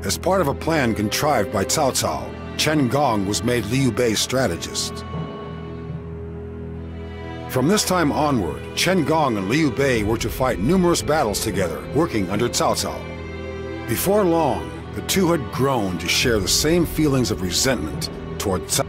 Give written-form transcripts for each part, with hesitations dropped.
As part of a plan contrived by Cao Cao, Gong was made Liu Bei's strategist. From this time onward, Gong and Liu Bei were to fight numerous battles together, working under Cao Cao. Before long, the two had grown to share the same feelings of resentment toward Cao.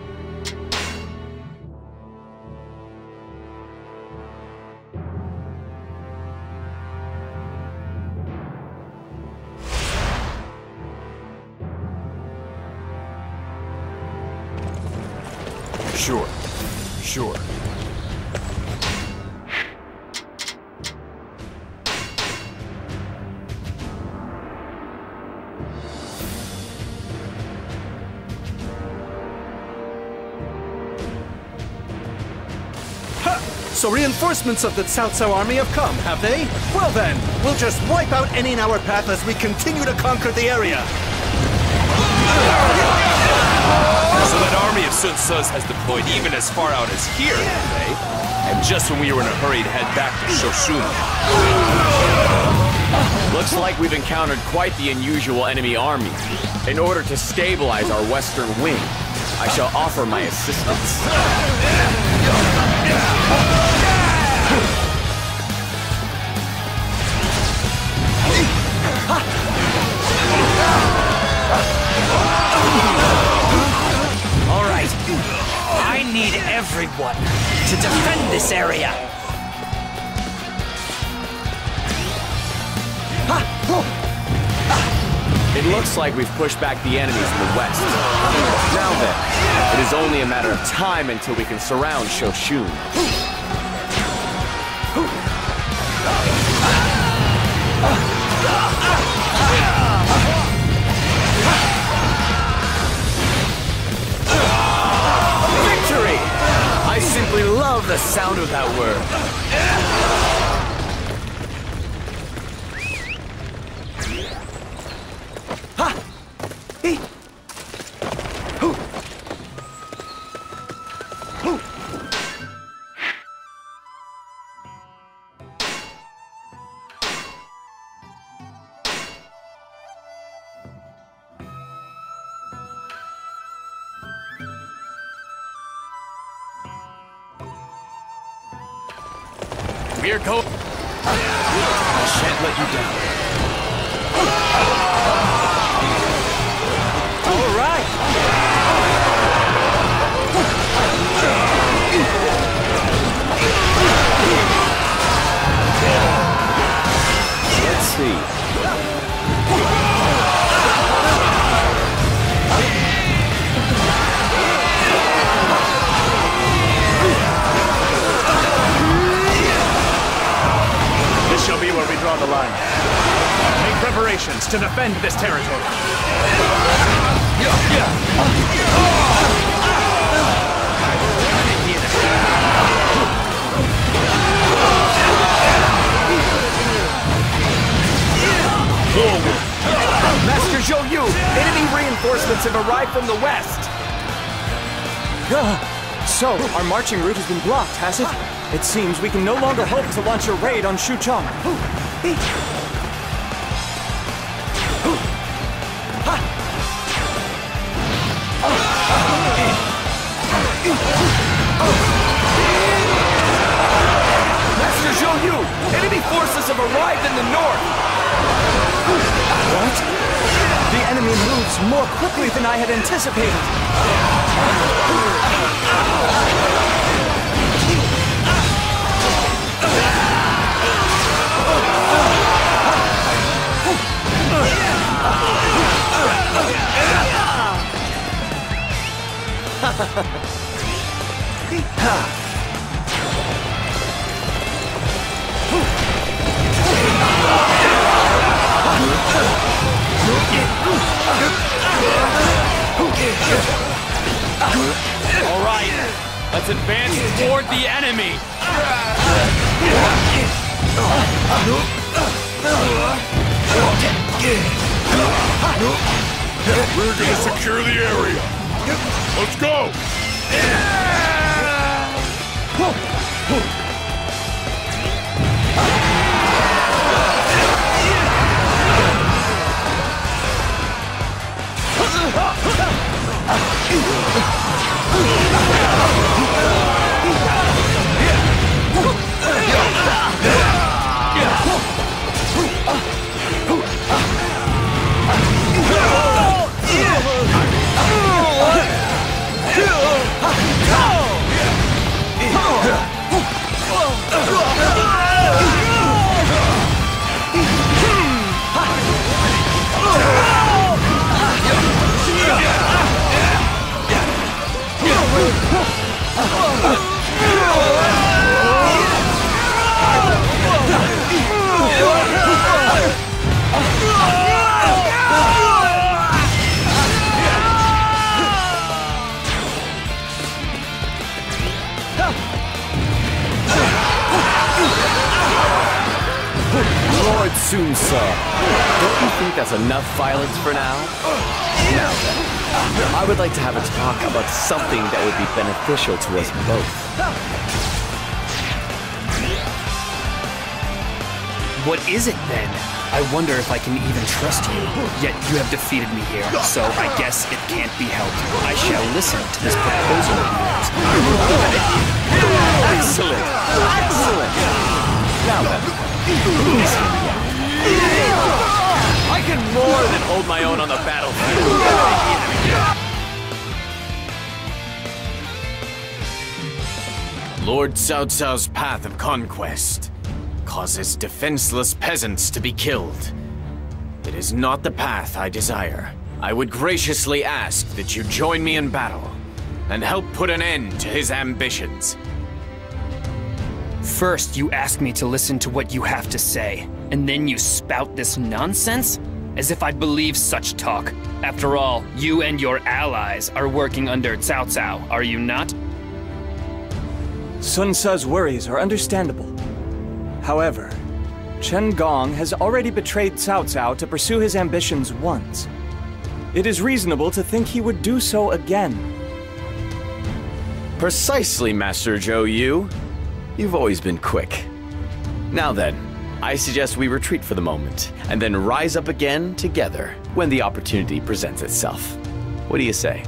Sure. So reinforcements of the Cao Cao army have come, have they? Well then, we'll just wipe out any in our path as we continue to conquer the area. So that army of Sun Tzu's has deployed even as far out as here, eh? And just when we were in a hurry to head back to Shoshun. Looks like we've encountered quite the unusual enemy army. In order to stabilize our western wing, I shall offer my assistance. All right. I need everyone to defend this area. It looks like we've pushed back the enemies in the west. Now then, it is only a matter of time until we can surround Shoshun. Victory! I simply love the sound of that word. We're going. I shan't let you down. All right. Let's see. This shall be where we draw the line. Make preparations to defend this territory. Master Zhou Yu, enemy reinforcements have arrived from the west. So, our marching route has been blocked, has it? It seems we can no longer hope to launch a raid on Xuchang. Master Zhou Yu, enemy forces have arrived in the north. What? The enemy moves more quickly than I had anticipated. All right, let's advance toward the enemy. We're gonna secure the area. Let's go. Lord Sun Ce, don't you think that's enough violence for now? Now then, I would like to have a talk about something that would be beneficial to us both. What is it then? I wonder if I can even trust you. Yet you have defeated me here, so I guess it can't be helped. I shall listen to this proposal of yours. Excellent! Excellent! Now then, please hear me out. I can more than hold my own on the battlefield. Lord Cao Cao's path of conquest causes defenseless peasants to be killed. It is not the path I desire. I would graciously ask that you join me in battle and help put an end to his ambitions. First, you ask me to listen to what you have to say, and then you spout this nonsense? As if I'd believe such talk. After all, you and your allies are working under Cao Cao, are you not? Sun Ce's worries are understandable. However, Chen Gong has already betrayed Cao Cao to pursue his ambitions once. It is reasonable to think he would do so again. Precisely, Master Zhou Yu. You've always been quick. Now then, I suggest we retreat for the moment, and then rise up again together when the opportunity presents itself. What do you say?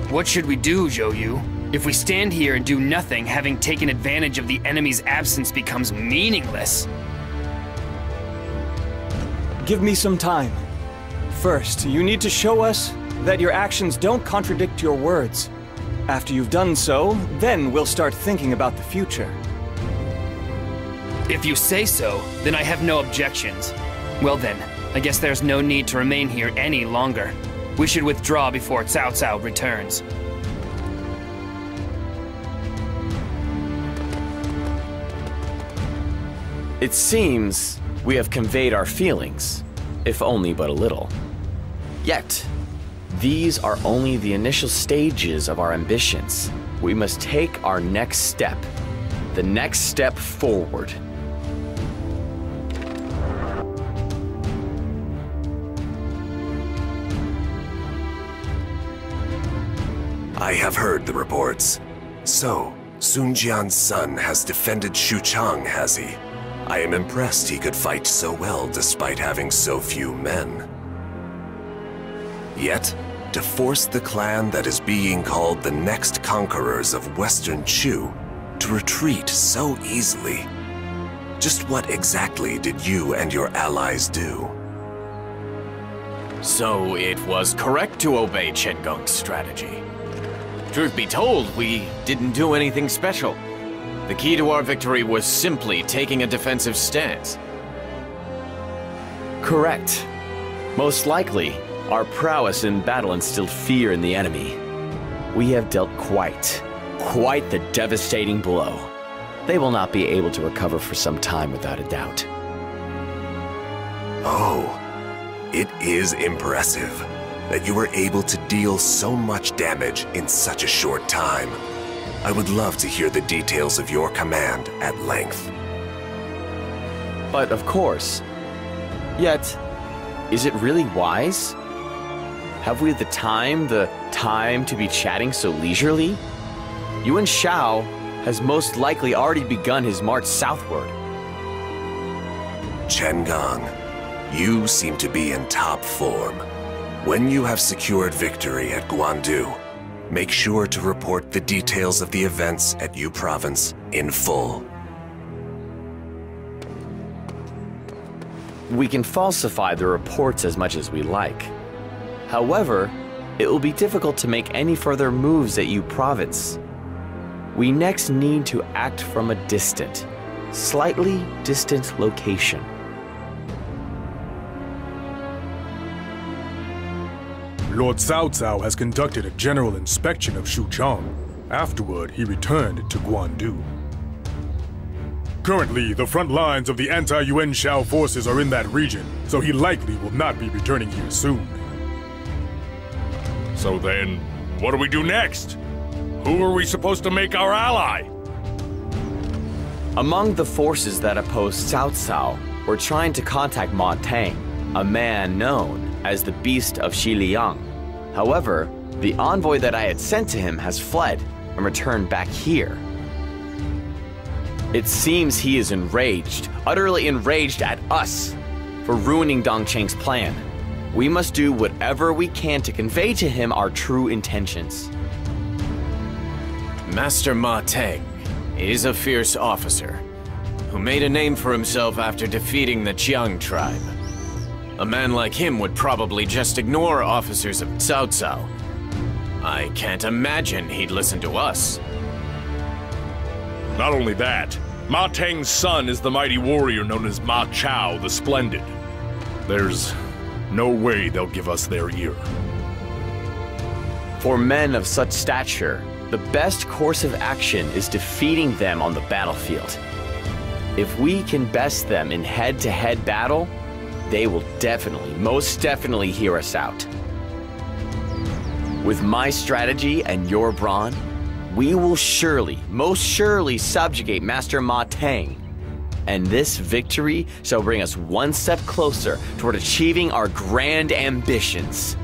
What should we do, Zhou Yu? If we stand here and do nothing, having taken advantage of the enemy's absence becomes meaningless. Give me some time. First, you need to show us that your actions don't contradict your words. After you've done so, then we'll start thinking about the future. If you say so, then I have no objections. Well then, I guess there's no need to remain here any longer. We should withdraw before Cao Cao returns. It seems we have conveyed our feelings, if only but a little. Yet, these are only the initial stages of our ambitions. We must take our next step, the next step forward. I have heard the reports. So, Sun Jian's son has defended Xuchang, has he? I am impressed he could fight so well despite having so few men. Yet, to force the clan that is being called the next conquerors of Western Chu to retreat so easily, just what exactly did you and your allies do? So it was correct to obey Chen Gong's strategy. Truth be told, we didn't do anything special. The key to our victory was simply taking a defensive stance. Correct. Most likely, our prowess in battle instilled fear in the enemy. We have dealt quite the devastating blow. They will not be able to recover for some time without a doubt. Oh, it is impressive that you were able to deal so much damage in such a short time. I would love to hear the details of your command at length. But of course. Yet, is it really wise? Have we the time to be chatting so leisurely? Yuan Shao has most likely already begun his march southward. Chen Gong, you seem to be in top form. When you have secured victory at Guandu, make sure to report the details of the events at Yu Province in full. We can falsify the reports as much as we like. However, it will be difficult to make any further moves at Yu Province. We next need to act from a distant, slightly distant location. Lord Cao Cao has conducted a general inspection of Xuchang. Afterward, he returned to Guandu. Currently, the front lines of the anti-Yuan Shao forces are in that region, so he likely will not be returning here soon. So then, what do we do next? Who are we supposed to make our ally? Among the forces that opposed Cao Cao were trying to contact Ma Teng, a man known as the Beast of Xiliang. However, the envoy that I had sent to him has fled and returned back here. It seems he is enraged, utterly enraged at us for ruining Dong Cheng's plan. We must do whatever we can to convey to him our true intentions. Master Ma Teng is a fierce officer who made a name for himself after defeating the Jiang tribe. A man like him would probably just ignore officers of Cao Cao. I can't imagine he'd listen to us. Not only that, Ma Teng's son is the mighty warrior known as Ma Chao the Splendid. There's no way they'll give us their ear. For men of such stature, the best course of action is defeating them on the battlefield. If we can best them in head-to-head battle, they will definitely, most definitely hear us out. With my strategy and your brawn, we will surely, most surely subjugate Master Ma Teng. And this victory shall bring us one step closer toward achieving our grand ambitions.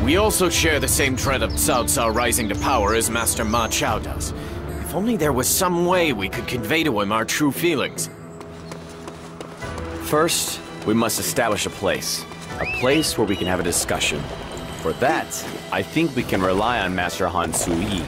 We also share the same dread of Cao Cao rising to power as Master Ma Chao does. If only there was some way we could convey to him our true feelings. First, we must establish a place where we can have a discussion. For that, I think we can rely on Master Han Suyi.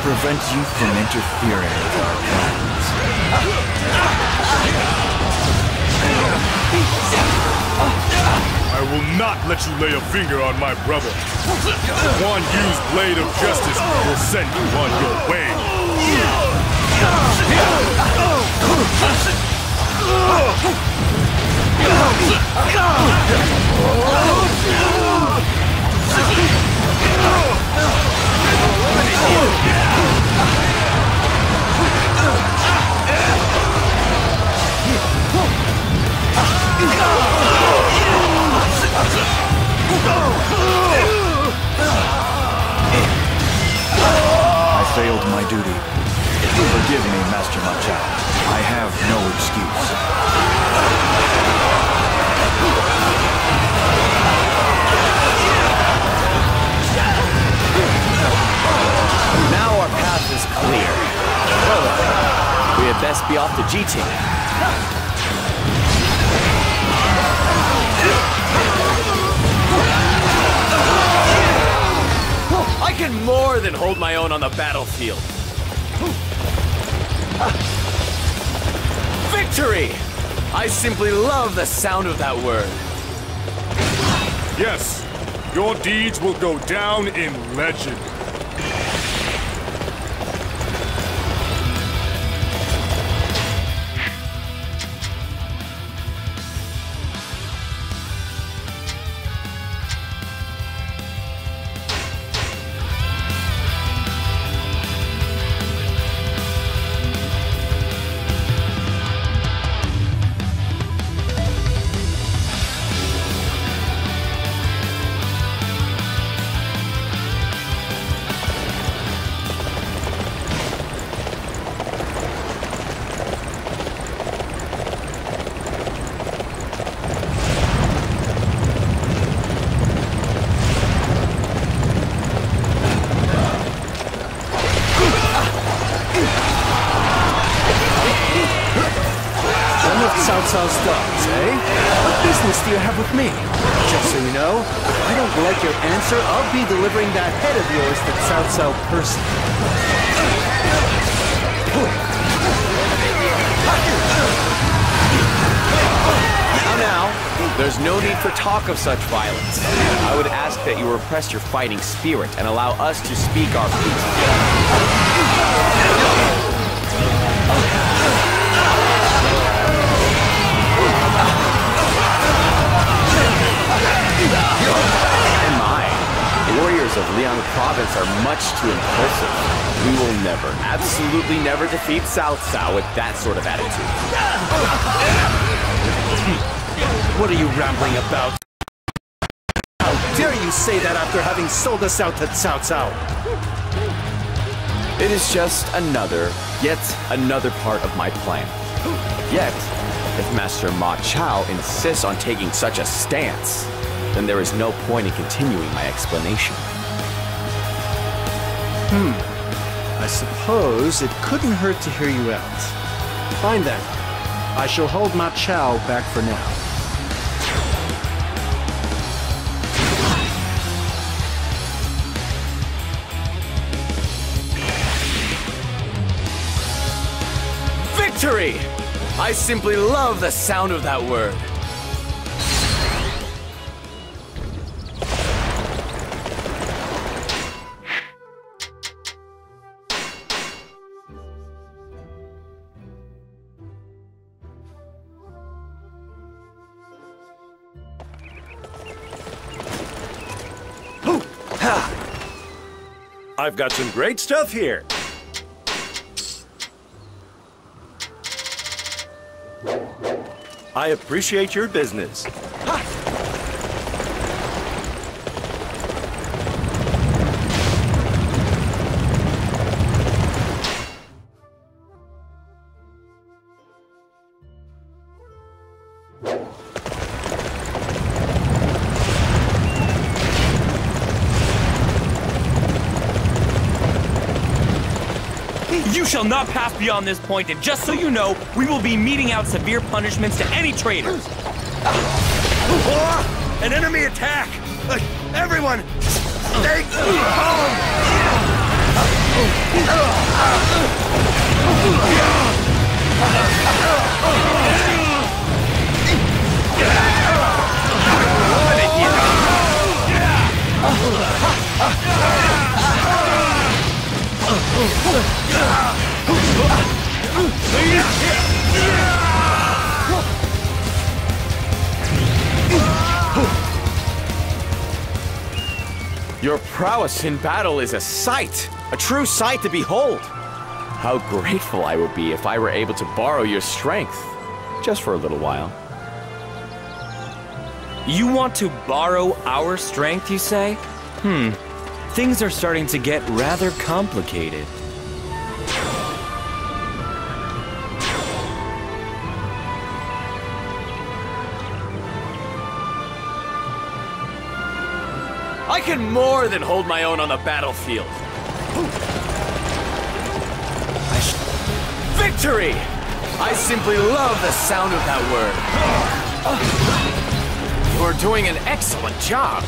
Prevent you from interfering with our plans. I will not let you lay a finger on my brother. Guan Yu's blade of justice will send you on your way. I failed my duty. Forgive me, Master Ma Chao. I have no excuse. Now our path is clear. Well, we had best be off to Jiting. I can more than hold my own on the battlefield. Victory! I simply love the sound of that word. Yes, your deeds will go down in legend. Cao Cao's dogs, eh? What business do you have with me? Just so you know, if I don't like your answer, I'll be delivering that head of yours to Cao Cao personally. Now Now, there's no need for talk of such violence. I would ask that you repress your fighting spirit and allow us to speak our piece. Warriors of Liang Province are much too impulsive. We will never, absolutely never defeat Cao Cao with that sort of attitude. What are you rambling about? How dare you say that after having sold us out to Cao Cao? It is just yet another part of my plan. Yet, if Master Ma Chao insists on taking such a stance, then there is no point in continuing my explanation. I suppose it couldn't hurt to hear you out. Fine then. I shall hold Ma Chao back for now. Victory! I simply love the sound of that word. I've got some great stuff here. I appreciate your business. You shall not pass beyond this point, and just so you know, we will be meting out severe punishments to any traitors. An enemy attack! Everyone, stay calm! Your prowess in battle is a true sight to behold. How grateful I would be if I were able to borrow your strength, just for a little while. You want to borrow our strength, you say? Things are starting to get rather complicated. I can more than hold my own on the battlefield. Victory! I simply love the sound of that word. You're doing an excellent job.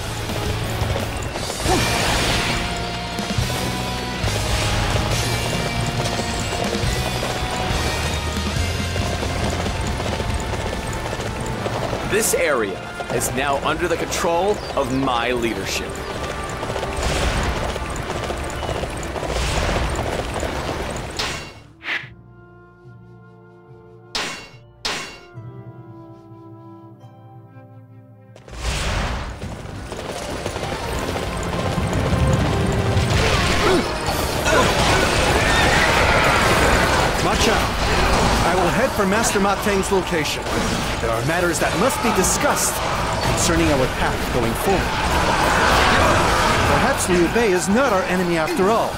This area is now under the control of my leadership. For Master Ma Teng's location. There are matters that must be discussed concerning our path going forward. Perhaps Liu Bei is not our enemy after all.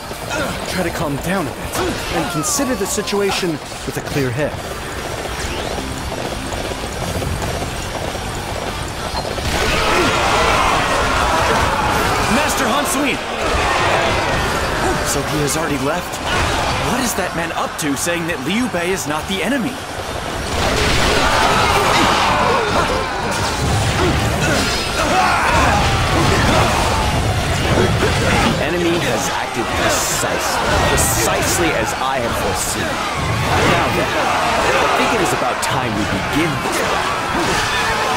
Try to calm down a bit and consider the situation with a clear head. Master Han Sui! So he has already left? What is that man up to saying that Liu Bei is not the enemy? The enemy has acted precisely as I have foreseen. Now then, I think it is about time we begin this battle.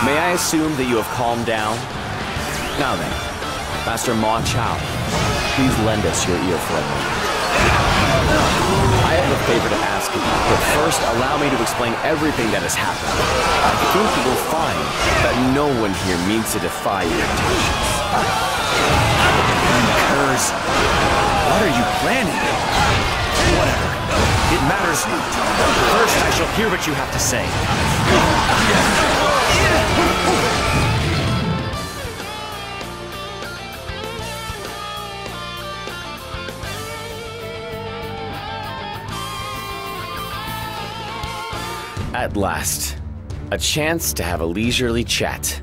May I assume that you have calmed down? Now then, Master Ma Chao, please lend us your ear for a moment. I have a favor to ask of you, but first allow me to explain everything that has happened. I think you will find that no one here means to defy your intentions. Curs, what are you planning? Whatever. It matters not. First, I shall hear what you have to say. At last, a chance to have a leisurely chat.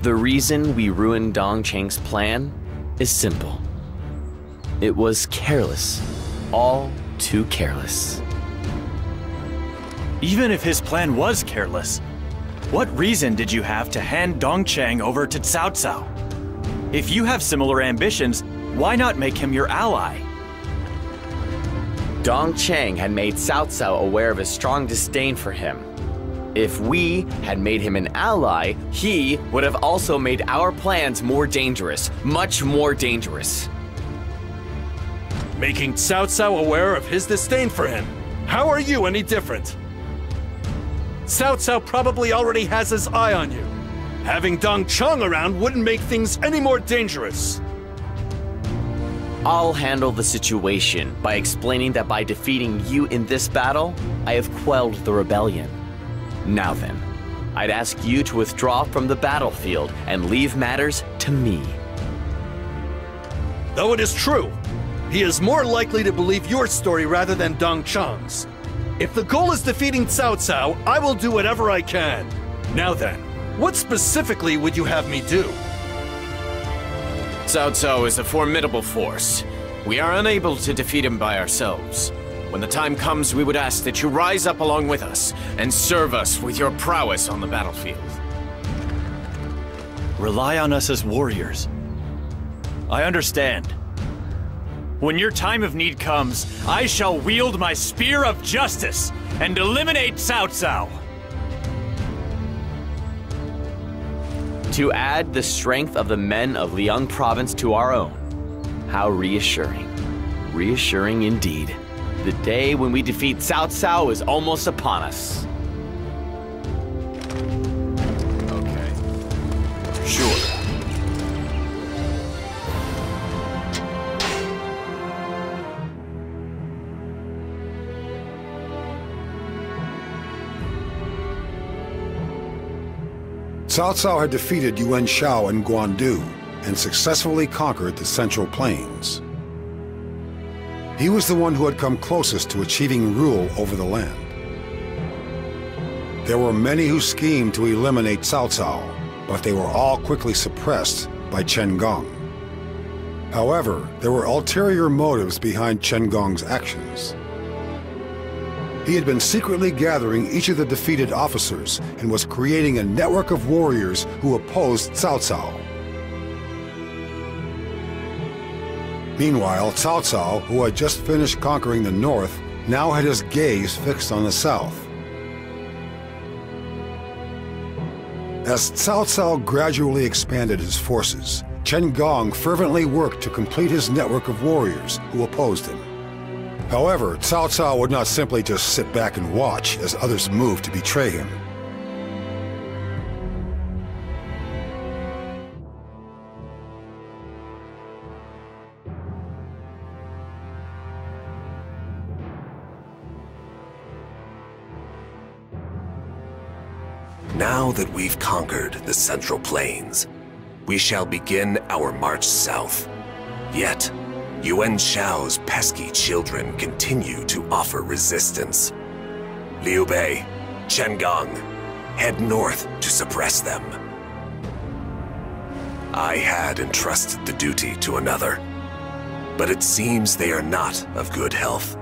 The reason we ruined Dong Cheng's plan is simple. It was careless. All too careless. Even if his plan was careless, what reason did you have to hand Dong Cheng over to Cao Cao? If you have similar ambitions, why not make him your ally? Dong Cheng had made Cao Cao aware of his strong disdain for him. If we had made him an ally, he would have also made our plans more dangerous, much more dangerous. Making Cao Cao aware of his disdain for him. How are you any different? Cao Cao probably already has his eye on you. Having Dong Cheng around wouldn't make things any more dangerous. I'll handle the situation by explaining that by defeating you in this battle, I have quelled the rebellion. Now then, I'd ask you to withdraw from the battlefield and leave matters to me. Though it is true, he is more likely to believe your story rather than Dong Cheng's. If the goal is defeating Cao Cao, I will do whatever I can. Now then, what specifically would you have me do? Cao Cao is a formidable force. We are unable to defeat him by ourselves. When the time comes, we would ask that you rise up along with us and serve us with your prowess on the battlefield. Rely on us as warriors. I understand. When your time of need comes, I shall wield my spear of justice and eliminate Cao Cao. To add the strength of the men of Liang province to our own. How reassuring. Reassuring indeed. The day when we defeat Cao Cao is almost upon us. Okay. Sure. Cao Cao had defeated Yuan Shao and Guandu and successfully conquered the Central Plains. He was the one who had come closest to achieving rule over the land. There were many who schemed to eliminate Cao Cao, but they were all quickly suppressed by Chen Gong. However, there were ulterior motives behind Chen Gong's actions. He had been secretly gathering each of the defeated officers and was creating a network of warriors who opposed Cao Cao. Meanwhile, Cao Cao, who had just finished conquering the north, now had his gaze fixed on the south. As Cao Cao gradually expanded his forces, Chen Gong fervently worked to complete his network of warriors who opposed him. However, Cao Cao would not simply just sit back and watch as others moved to betray him. Now that we've conquered the Central Plains, we shall begin our march south. Yet, Yuan Shao's pesky children continue to offer resistance. Liu Bei, Chen Gong, head north to suppress them. I had entrusted the duty to another, but it seems they are not of good health.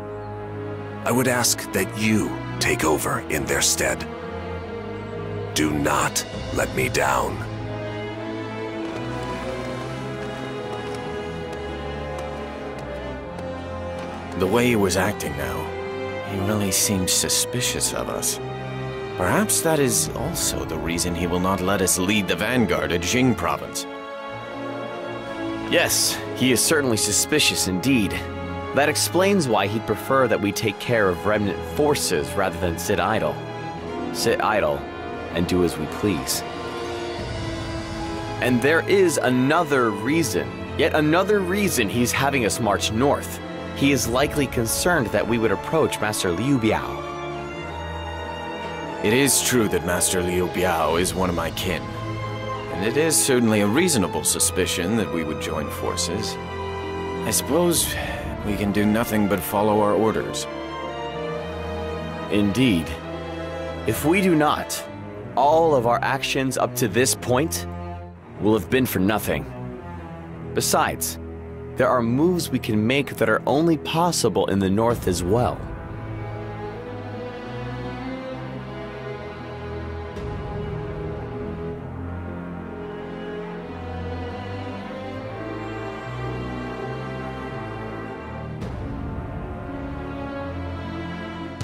I would ask that you take over in their stead. Do not let me down. The way he was acting now, he really seems suspicious of us. Perhaps that is also the reason he will not let us lead the vanguard at Jing province. Yes, he is certainly suspicious indeed. That explains why he'd prefer that we take care of remnant forces rather than sit idle. Sit idle and do as we please. And there is another reason, yet another reason he's having us march north. He is likely concerned that we would approach Master Liu Biao. It is true that Master Liu Biao is one of my kin, and it is certainly a reasonable suspicion that we would join forces. I suppose we can do nothing but follow our orders. Indeed. If we do not, all of our actions up to this point will have been for nothing. Besides, there are moves we can make that are only possible in the north as well.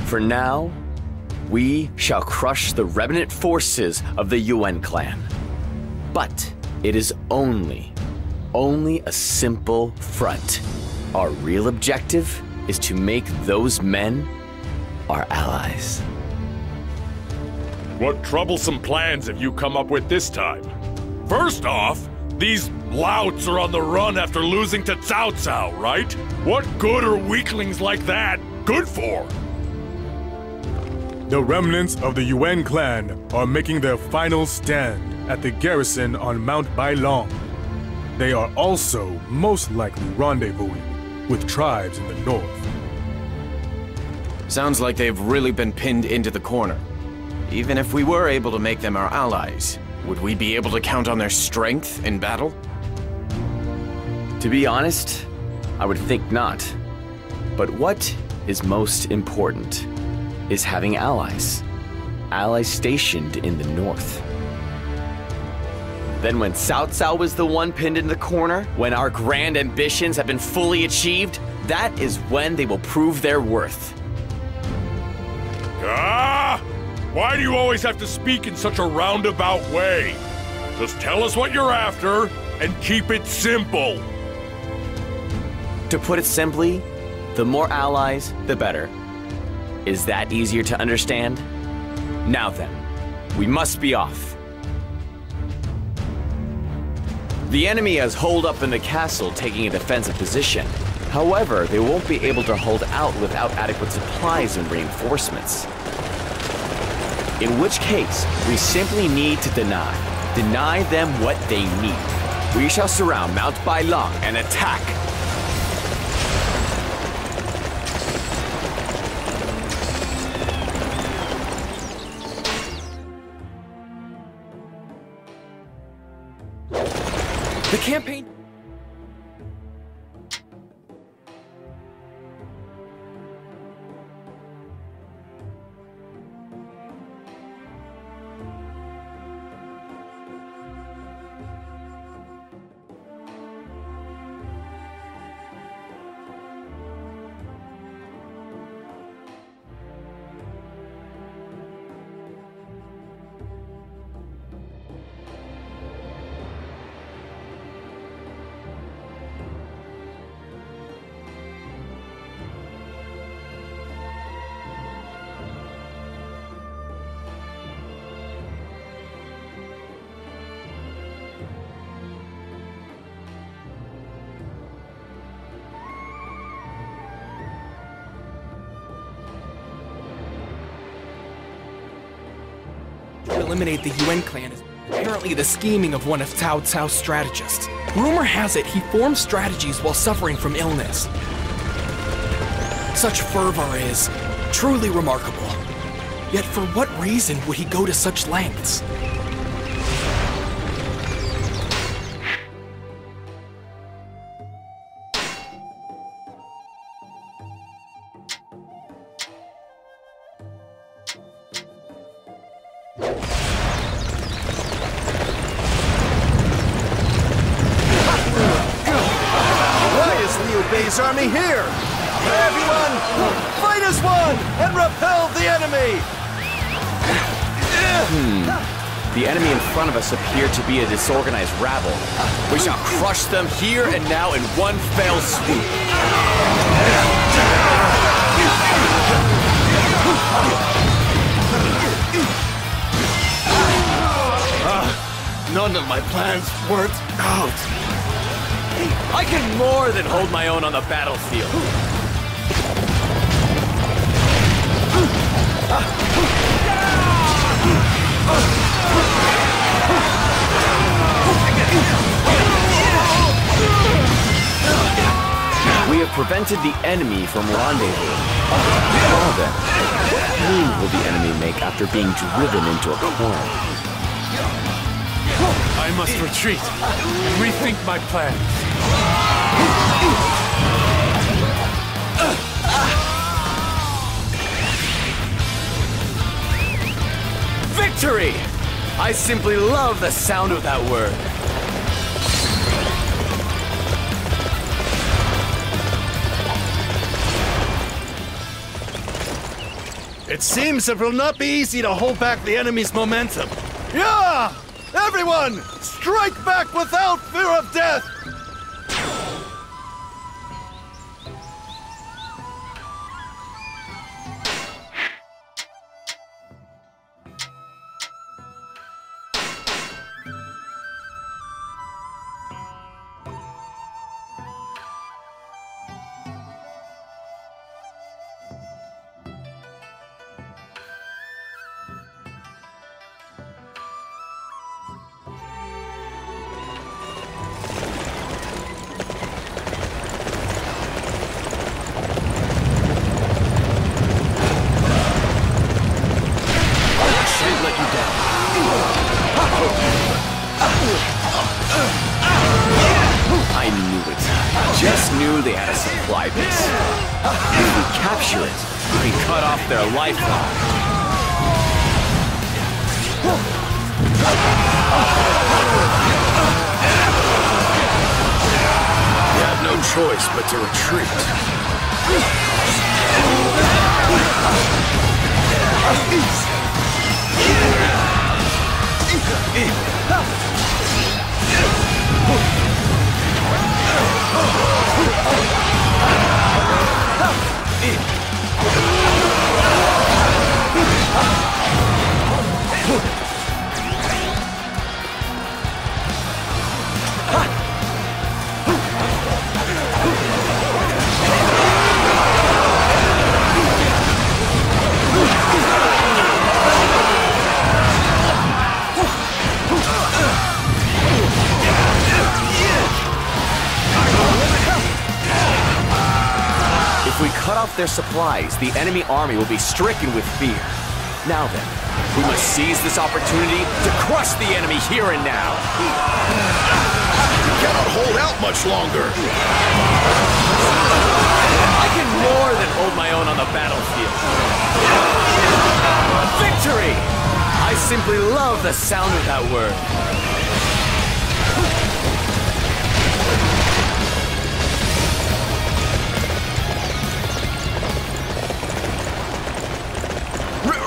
For now, we shall crush the remnant forces of the Yuan clan. But it is only a simple front. Our real objective is to make those men our allies. What troublesome plans have you come up with this time? First off, these louts are on the run after losing to Cao Cao, right? What good are weaklings like that good for? The remnants of the Yuan clan are making their final stand at the garrison on Mount Bailong. They are also most likely rendezvousing with tribes in the north. Sounds like they've really been pinned into the corner. Even if we were able to make them our allies, would we be able to count on their strength in battle? To be honest, I would think not. But what is most important is having allies. Allies stationed in the north. Then when Cao Cao was the one pinned in the corner, when our grand ambitions have been fully achieved, that is when they will prove their worth. Ah! Why do you always have to speak in such a roundabout way? Just tell us what you're after, and keep it simple. To put it simply, the more allies, the better. Is that easier to understand? Now then, we must be off. The enemy has holed up in the castle, taking a defensive position. However, they won't be able to hold out without adequate supplies and reinforcements. In which case, we simply need to deny them what they need. We shall surround Mount Bailong and attack. The campaign... eliminate the Yuan clan is apparently the scheming of one of Cao Cao's strategists. Rumor has it he formed strategies while suffering from illness. Such fervor is truly remarkable. Yet for what reason would he go to such lengths? Why is Liu Bei's army here? Everyone, fight as one and repel the enemy! The enemy in front of us appear to be a disorganized rabble. We shall crush them here and now in one fell swoop. None of my plans worked out. I can more than hold my own on the battlefield. We have prevented the enemy from rendezvousing. Well then, what move will the enemy make after being driven into a corner? I must retreat and rethink my plans. Victory! I simply love the sound of that word. It seems it will not be easy to hold back the enemy's momentum. Yeah! Everyone, strike back without fear of death! I knew it. Just knew they had a supply base. If we capture it, we can cut off their lifeline. We have no choice but to retreat. If we cut off their supplies, the enemy army will be stricken with fear. Now then, we must seize this opportunity to crush the enemy here and now. We cannot hold out much longer. I can more than hold my own on the battlefield. Victory! I simply love the sound of that word.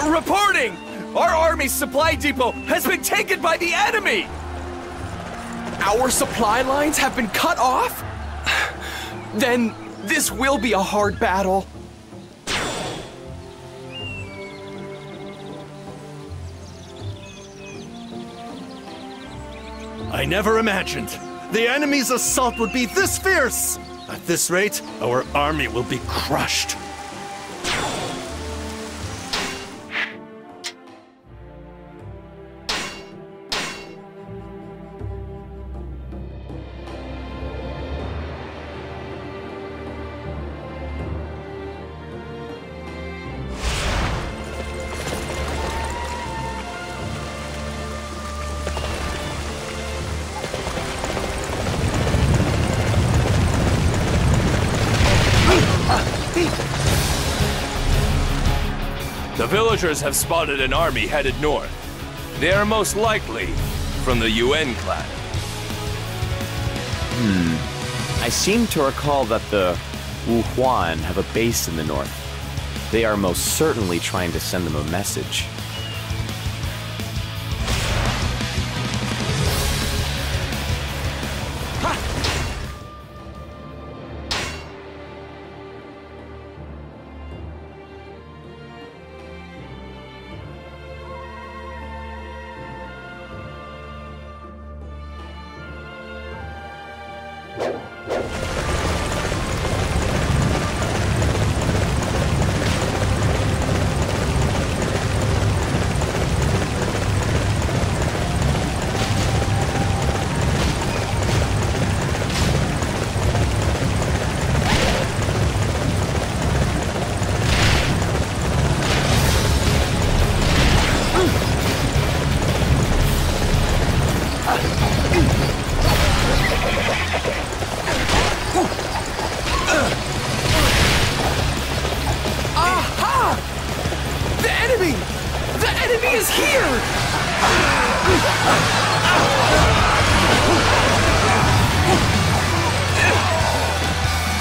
Reporting! Our army's supply depot has been taken by the enemy! Our supply lines have been cut off? Then this will be a hard battle. I never imagined the enemy's assault would be this fierce! At this rate, our army will be crushed. The villagers have spotted an army headed north. They are most likely from the Yuan clan. I seem to recall that the Wu Huan have a base in the north. They are most certainly trying to send them a message.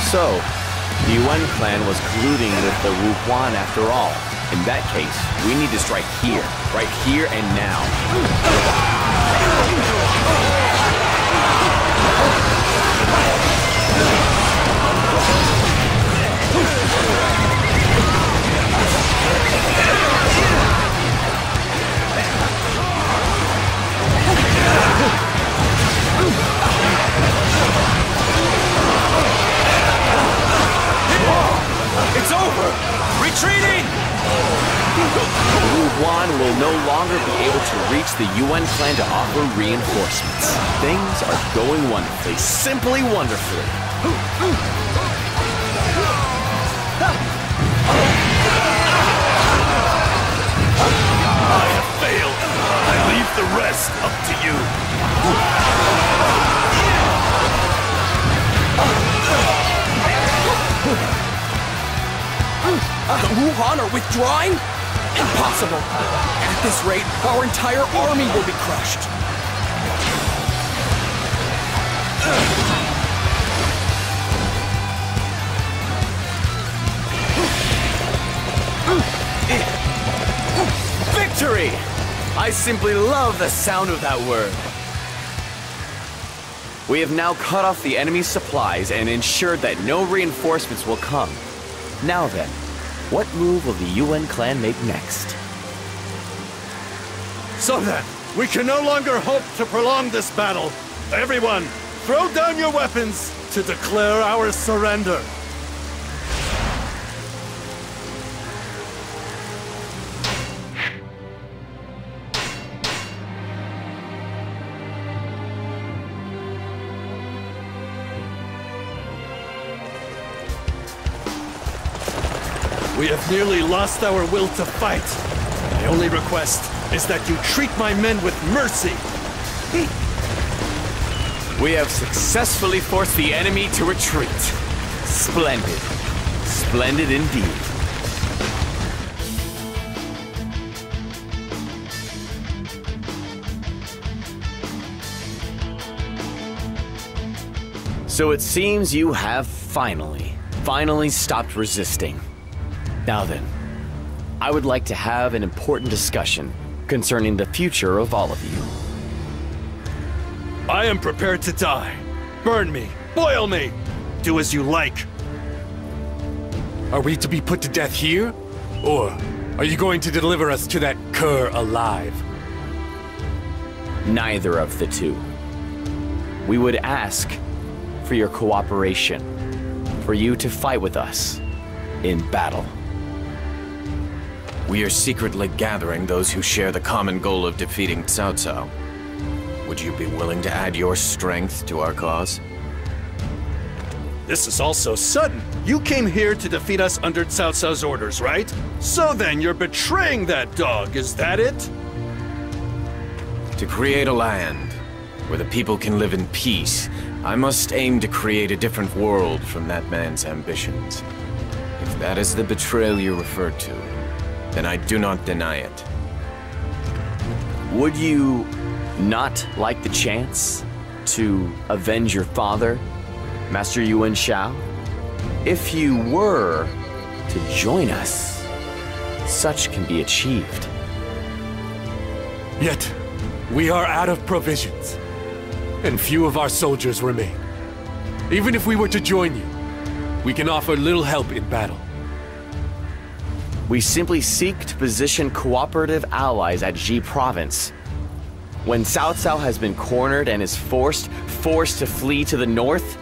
So, the Yuan clan was colluding with the Wu Huan after all. In that case, we need to strike here, right here and now. It's over! Retreating! Wu Huan will no longer be able to reach the Yuan clan to offer reinforcements. Things are going wonderfully, simply wonderfully. I have failed. I leave the rest up to you. The Wu Huan are withdrawing? Impossible! At this rate, our entire army will be crushed. Victory! I simply love the sound of that word. We have now cut off the enemy's supplies and ensured that no reinforcements will come. Now then, what move will the Yuan clan make next? So then, we can no longer hope to prolong this battle. Everyone, throw down your weapons to declare our surrender. We have nearly lost our will to fight. My only request is that you treat my men with mercy. We have successfully forced the enemy to retreat. Splendid. Splendid indeed. So it seems you have finally stopped resisting. Now then, I would like to have an important discussion concerning the future of all of you. I am prepared to die. Burn me, boil me, do as you like. Are we to be put to death here? Or are you going to deliver us to that cur alive? Neither of the two. We would ask for your cooperation, for you to fight with us in battle. We are secretly gathering those who share the common goal of defeating Cao Cao. Would you be willing to add your strength to our cause? This is all so sudden. You came here to defeat us under Cao Cao's orders, right? So then you're betraying that dog, is that it? To create a land where the people can live in peace, I must aim to create a different world from that man's ambitions. If that is the betrayal you refer to, then I do not deny it. Would you not like the chance to avenge your father, Master Yuan Shao? if you were to join us, such can be achieved. Yet, we are out of provisions, and few of our soldiers remain. Even if we were to join you, we can offer little help in battle. We simply seek to position cooperative allies at Ji Province. When Cao Cao has been cornered and is forced to flee to the north,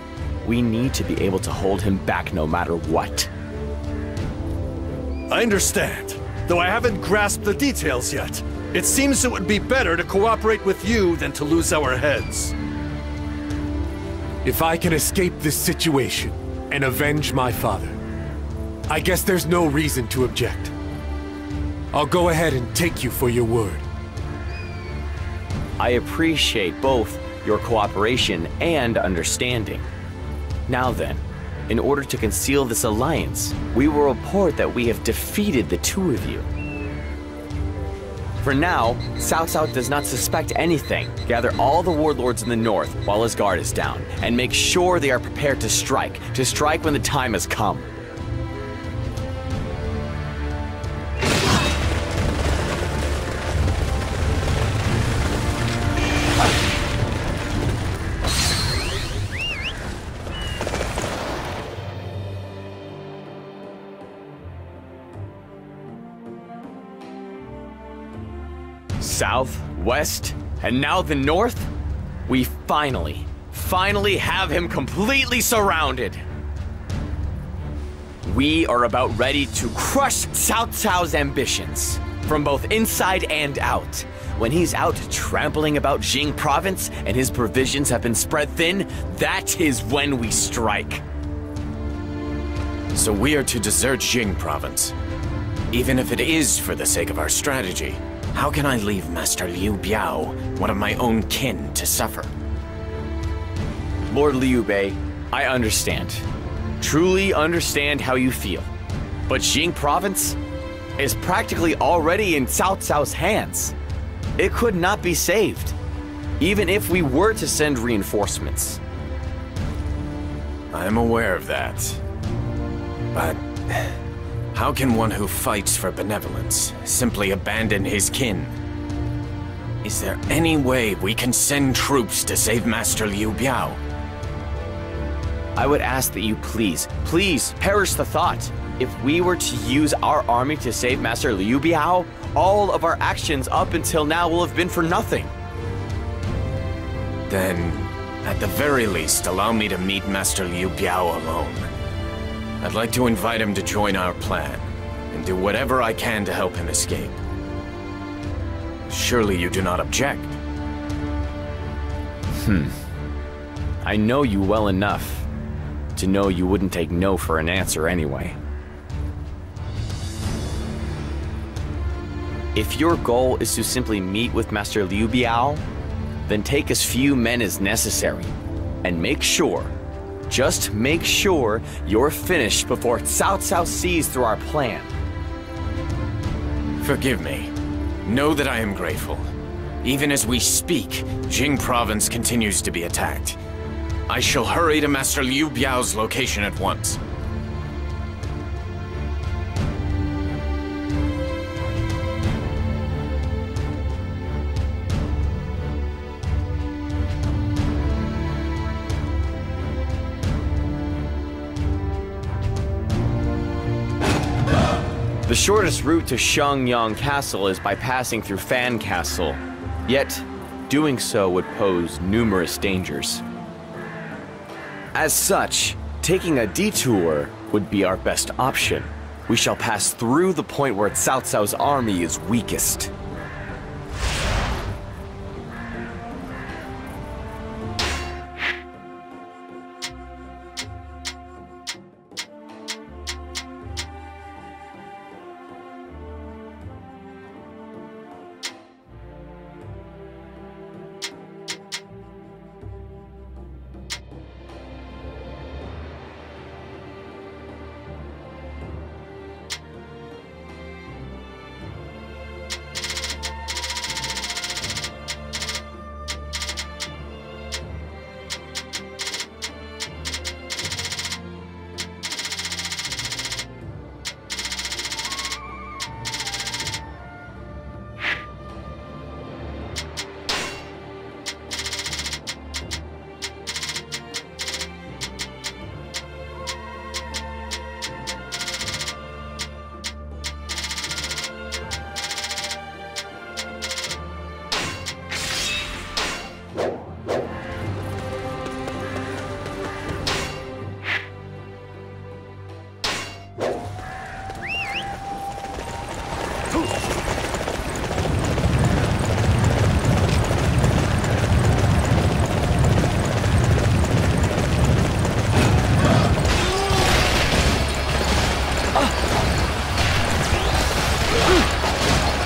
we need to be able to hold him back no matter what. I understand, though I haven't grasped the details yet. It seems it would be better to cooperate with you than to lose our heads. If I can escape this situation and avenge my father, I guess there's no reason to object. I'll go ahead and take you for your word. I appreciate both your cooperation and understanding. Now then, in order to conceal this alliance, we will report that we have defeated the two of you. For now, Cao Cao does not suspect anything. Gather all the warlords in the north while his guard is down, and make sure they are prepared to strike when the time has come. South, west, and now the north? We finally have him completely surrounded. We are about ready to crush Cao Cao's ambitions, from both inside and out. When he's out trampling about Jing Province and his provisions have been spread thin, that is when we strike. So we are to desert Jing Province, even if it is for the sake of our strategy. How can I leave Master Liu Biao, one of my own kin, to suffer? Lord Liu Bei, I understand. Truly understand how you feel. But Jing Province is practically already in Cao Cao's hands. It could not be saved, even if we were to send reinforcements. I'm aware of that. But how can one who fights for benevolence simply abandon his kin? Is there any way we can send troops to save Master Liu Biao? I would ask that you please perish the thought. If we were to use our army to save Master Liu Biao, all of our actions up until now will have been for nothing. Then, at the very least, allow me to meet Master Liu Biao alone. I'd like to invite him to join our plan, and do whatever I can to help him escape. Surely you do not object? I know you well enough to know you wouldn't take no for an answer anyway. If your goal is to simply meet with Master Liu Biao, then take as few men as necessary, and make sure, just make sure you're finished before Cao Cao sees through our plan. Forgive me. Know that I am grateful. Even as we speak, Jing Province continues to be attacked. I shall hurry to Master Liu Biao's location at once. The shortest route to Shengyang Castle is by passing through Fan Castle, yet doing so would pose numerous dangers. As such, taking a detour would be our best option. We shall pass through the point where Cao Cao's army is weakest.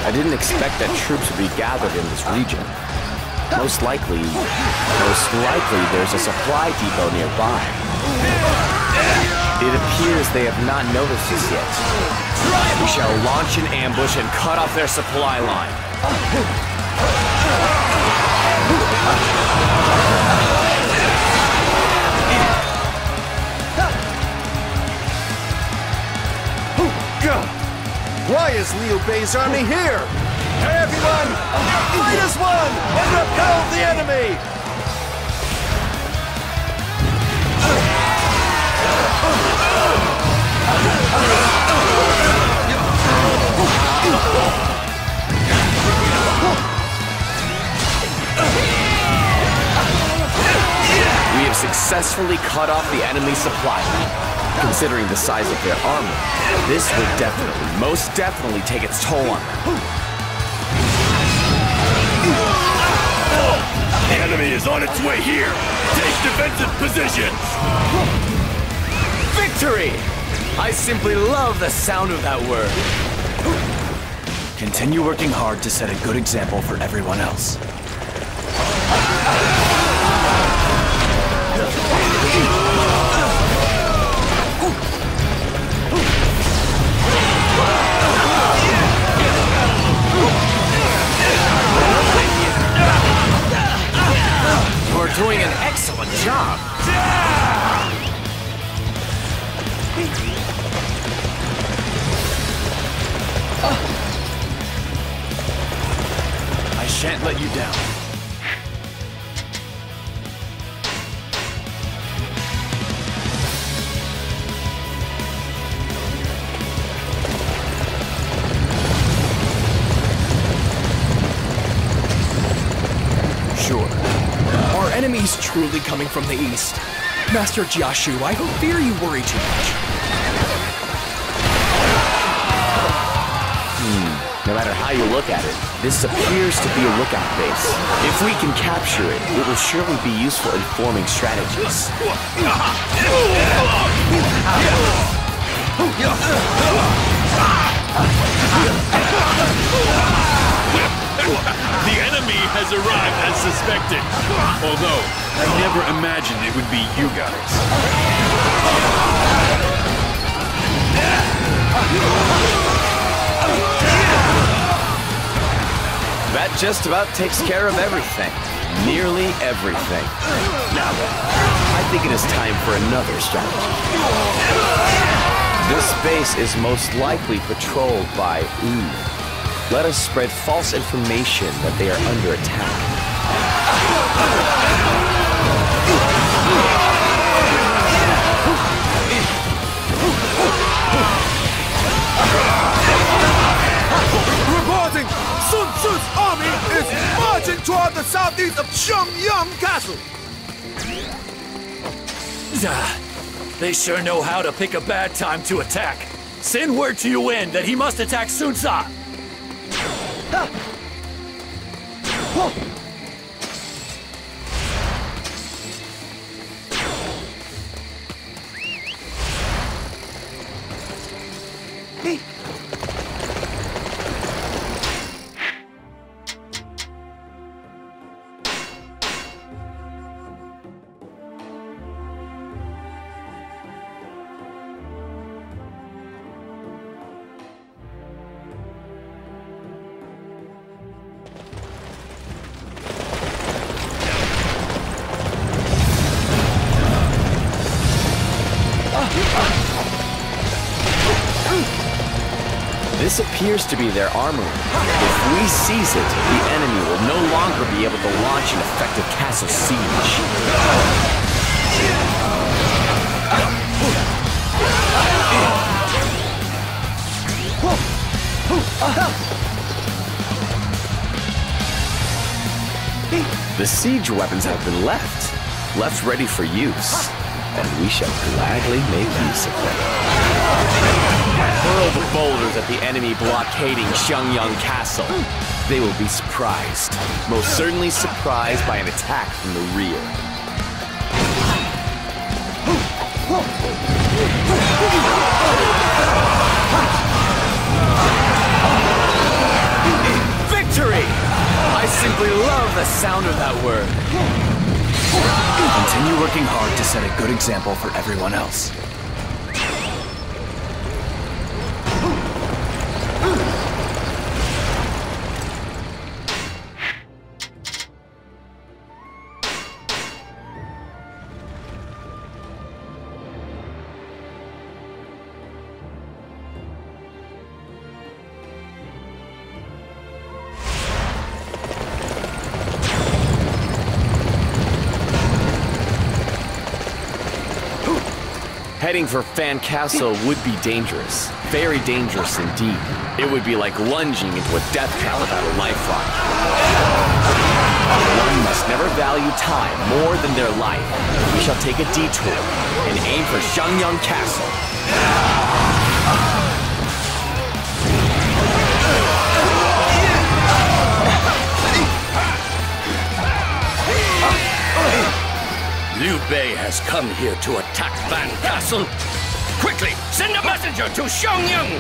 I didn't expect that troops would be gathered in this region. Most likely, there's a supply depot nearby. It appears they have not noticed us yet. We shall launch an ambush and cut off their supply line. Why is Liu Bei's army here? Hey everyone! Fight as one and repel the enemy! We have successfully cut off the enemy supply line. Considering the size of their army, this would definitely, most definitely take its toll on them. The enemy is on its way here! Take defensive positions! Victory! I simply love the sound of that word. Continue working hard to set a good example for everyone else. You're doing an excellent job. I shan't let you down. Sure. Are enemies truly coming from the east? Master Jiashu, I fear you worry too much. No matter how you look at it, this appears to be a lookout base. If we can capture it, it will surely be useful in forming strategies. The enemy has arrived as suspected. Although, I never imagined it would be you guys. That just about takes care of everything. Nearly everything. Now then, I think it is time for another strategy. This base is most likely patrolled by Let us spread false information that they are under attack. Reporting! Sun Tzu's army is marching toward the southeast of Cheng Castle! They sure know how to pick a bad time to attack. Send word to Yuan that he must attack Sun Tzu. This appears to be their armory. If we seize it, the enemy will no longer be able to launch an effective castle siege. The siege weapons have been left ready for use, and we shall gladly make use of them. Hurl the boulders at the enemy blockading Xiangyang Castle. They will be surprised, most certainly surprised by an attack from the rear. simply love the sound of that word. Continue working hard to set a good example for everyone else. Heading for Fan Castle would be dangerous. Very dangerous indeed. It would be like lunging into a death trap without a lifeline. One must never value time more than their life. We shall take a detour and aim for Xiangyang Castle. Liu Bei has come here to attack Fan Castle. Quickly, send a messenger to Xiangyang!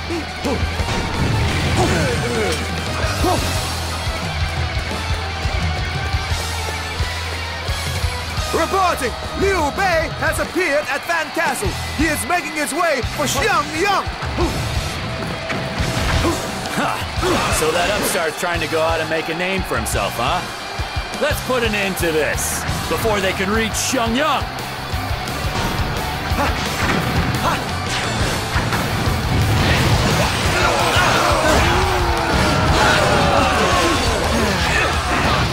Reporting! Liu Bei has appeared at Fan Castle. He is making his way for Xiangyang. So that upstart's trying to go out and make a name for himself, huh? Let's put an end to this before they can reach Xiangyang.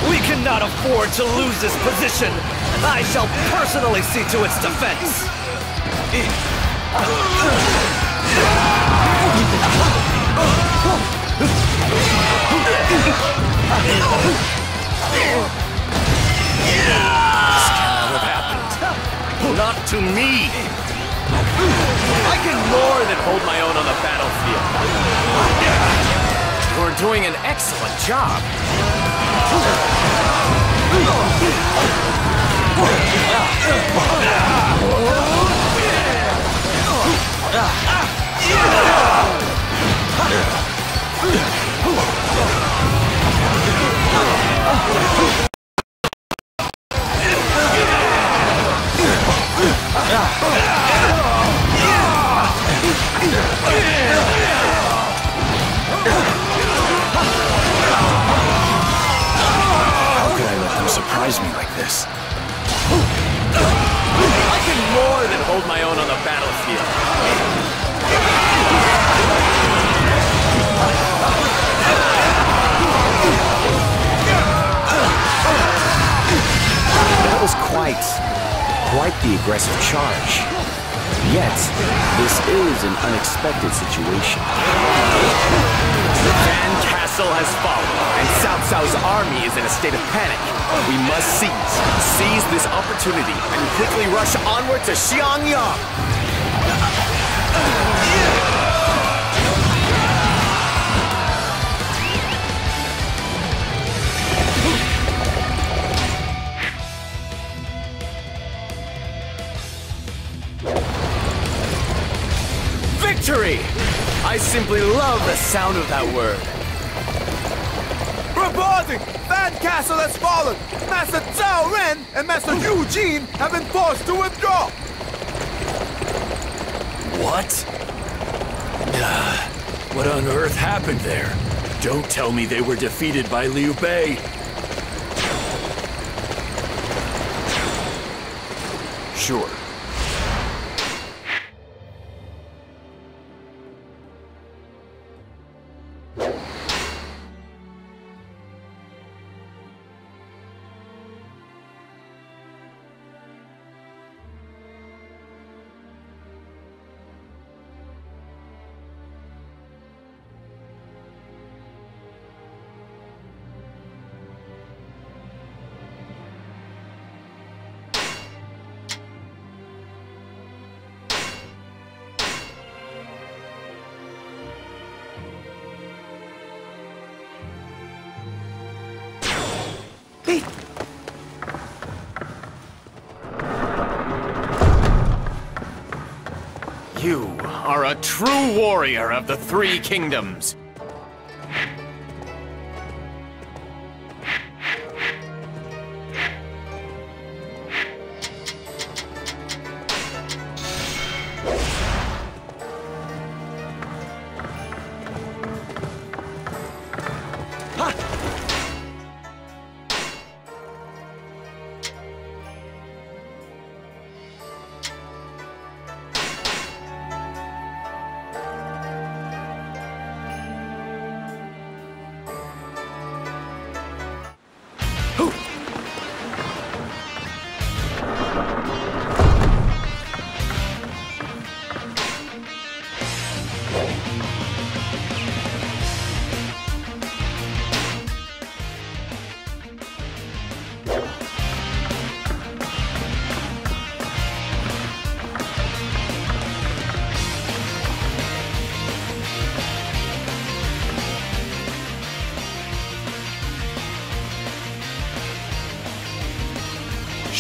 We cannot afford to lose this position. I shall personally see to its defense. This cannot have happened. Not to me. I can more than hold my own on the battlefield. You're doing an excellent job. How could I let them surprise me like this? I can more than hold my own on the battlefield. That was quite the aggressive charge. Yet, this is an unexpected situation. The Fan Castle has fallen, and Cao Cao's army is in a state of panic. We must seize this opportunity, and quickly rush onward to Xiangyang. Victory! I simply love the sound of that word. Reporting! Fan Castle has fallen! Master Zhao Ren and Master Yu Jin have been forced to withdraw! What? What on earth happened there? Don't tell me they were defeated by Liu Bei. Sure. You are a true warrior of the Three Kingdoms.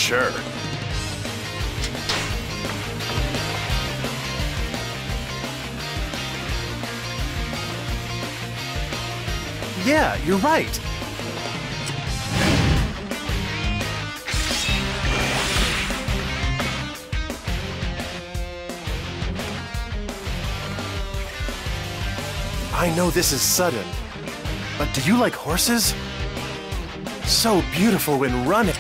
Sure. Yeah, you're right. I know this is sudden, but do you like horses? So beautiful when running.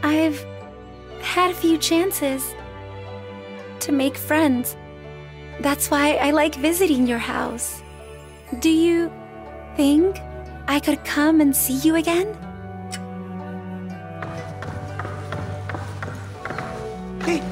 I've had a few chances to make friends. That's why I like visiting your house. Do you think I could come and see you again? Hey.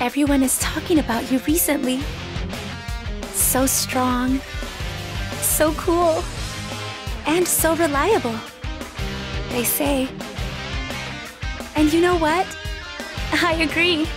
Everyone is talking about you recently. So strong, so cool, and so reliable, they say. And you know what? I agree.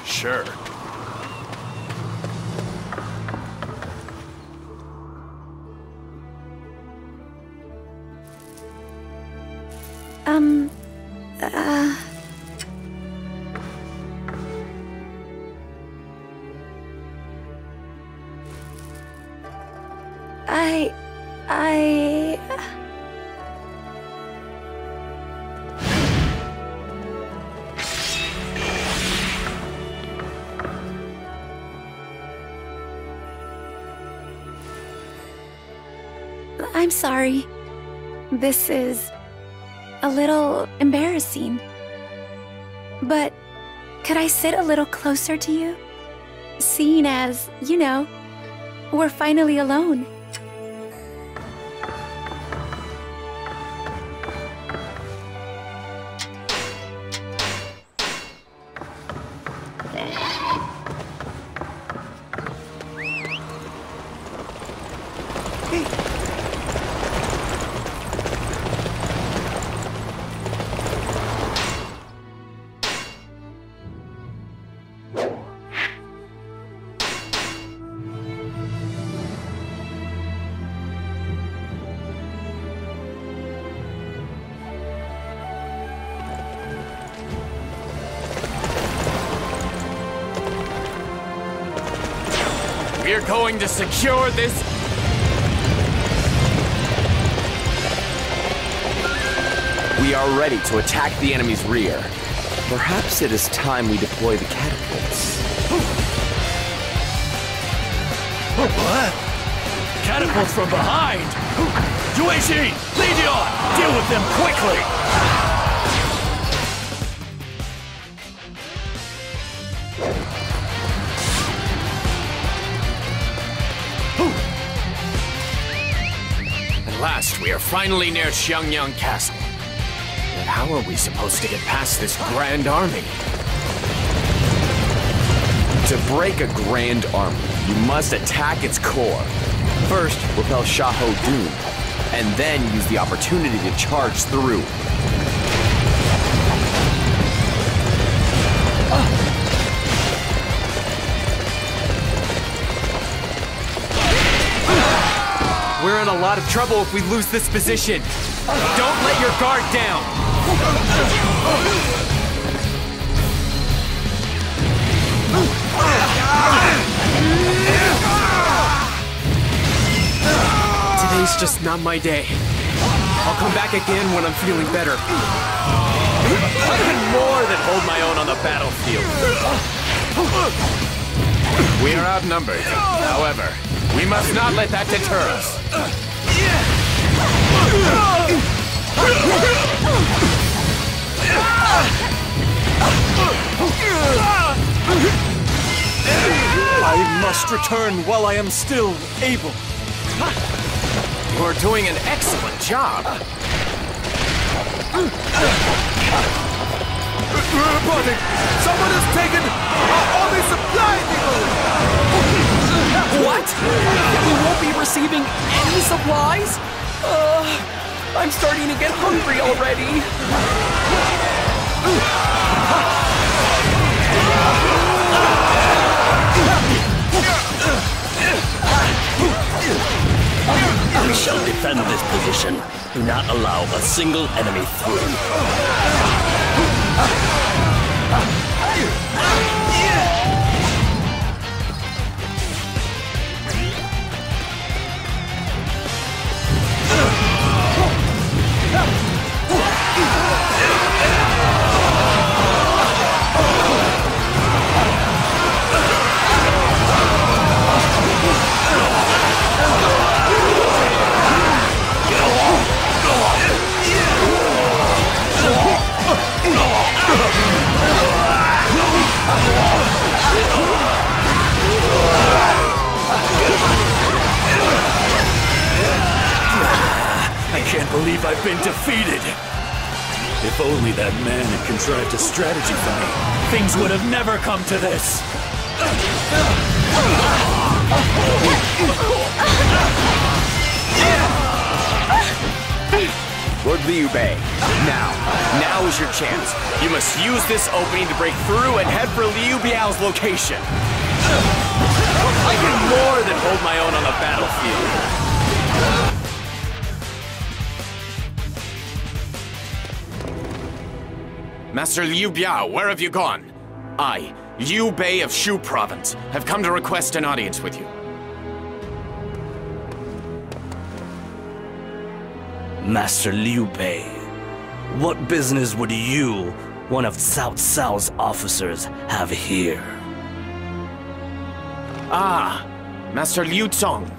Sure. I'm sorry. This is a little embarrassing. But could I sit a little closer to you? Seeing as, you know, we're finally alone. We're going to secure this. We are ready to attack the enemy's rear. Perhaps it is time we deploy the catapults. What? Catapults from behind! Yueji! Lead you on! Deal with them quickly! At last, we are finally near Xiangyang Castle. But how are we supposed to get past this grand army? To break a grand army, you must attack its core. First, repel Shaho Dun, and then use the opportunity to charge through. We're in a lot of trouble if we lose this position. Don't let your guard down. Today's just not my day. I'll come back again when I'm feeling better. I can more than hold my own on the battlefield. We are outnumbered. However, we must not let that deter us. I must return while I am still able. You are doing an excellent job. Reporting! Someone has taken our army supply depot! What? We won't be receiving any supplies? I'm starting to get hungry already. We shall defend this position. Do not allow a single enemy through. I can't believe I've been defeated. If only that man had contrived a strategy for me, things would have never come to this. Lord Liu Bei, now is your chance. You must use this opening to break through and head for Liu Biao's location. I can more than hold my own on the battlefield. Master Liu Biao, where have you gone? I, Liu Bei of Shu Province, have come to request an audience with you. Master Liu Bei, what business would you, one of Cao Cao's officers, have here? Ah, Master Liu Zong.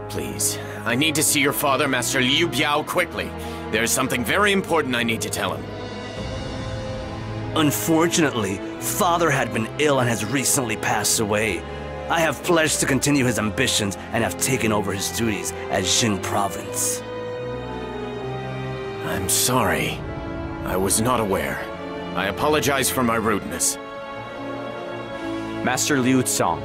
Please, I need to see your father, Master Liu Biao, quickly. There's something very important I need to tell him. Unfortunately, Father had been ill and has recently passed away. I have pledged to continue his ambitions and have taken over his duties as Jing Province. I'm sorry. I was not aware. I apologize for my rudeness. Master Liu Cong,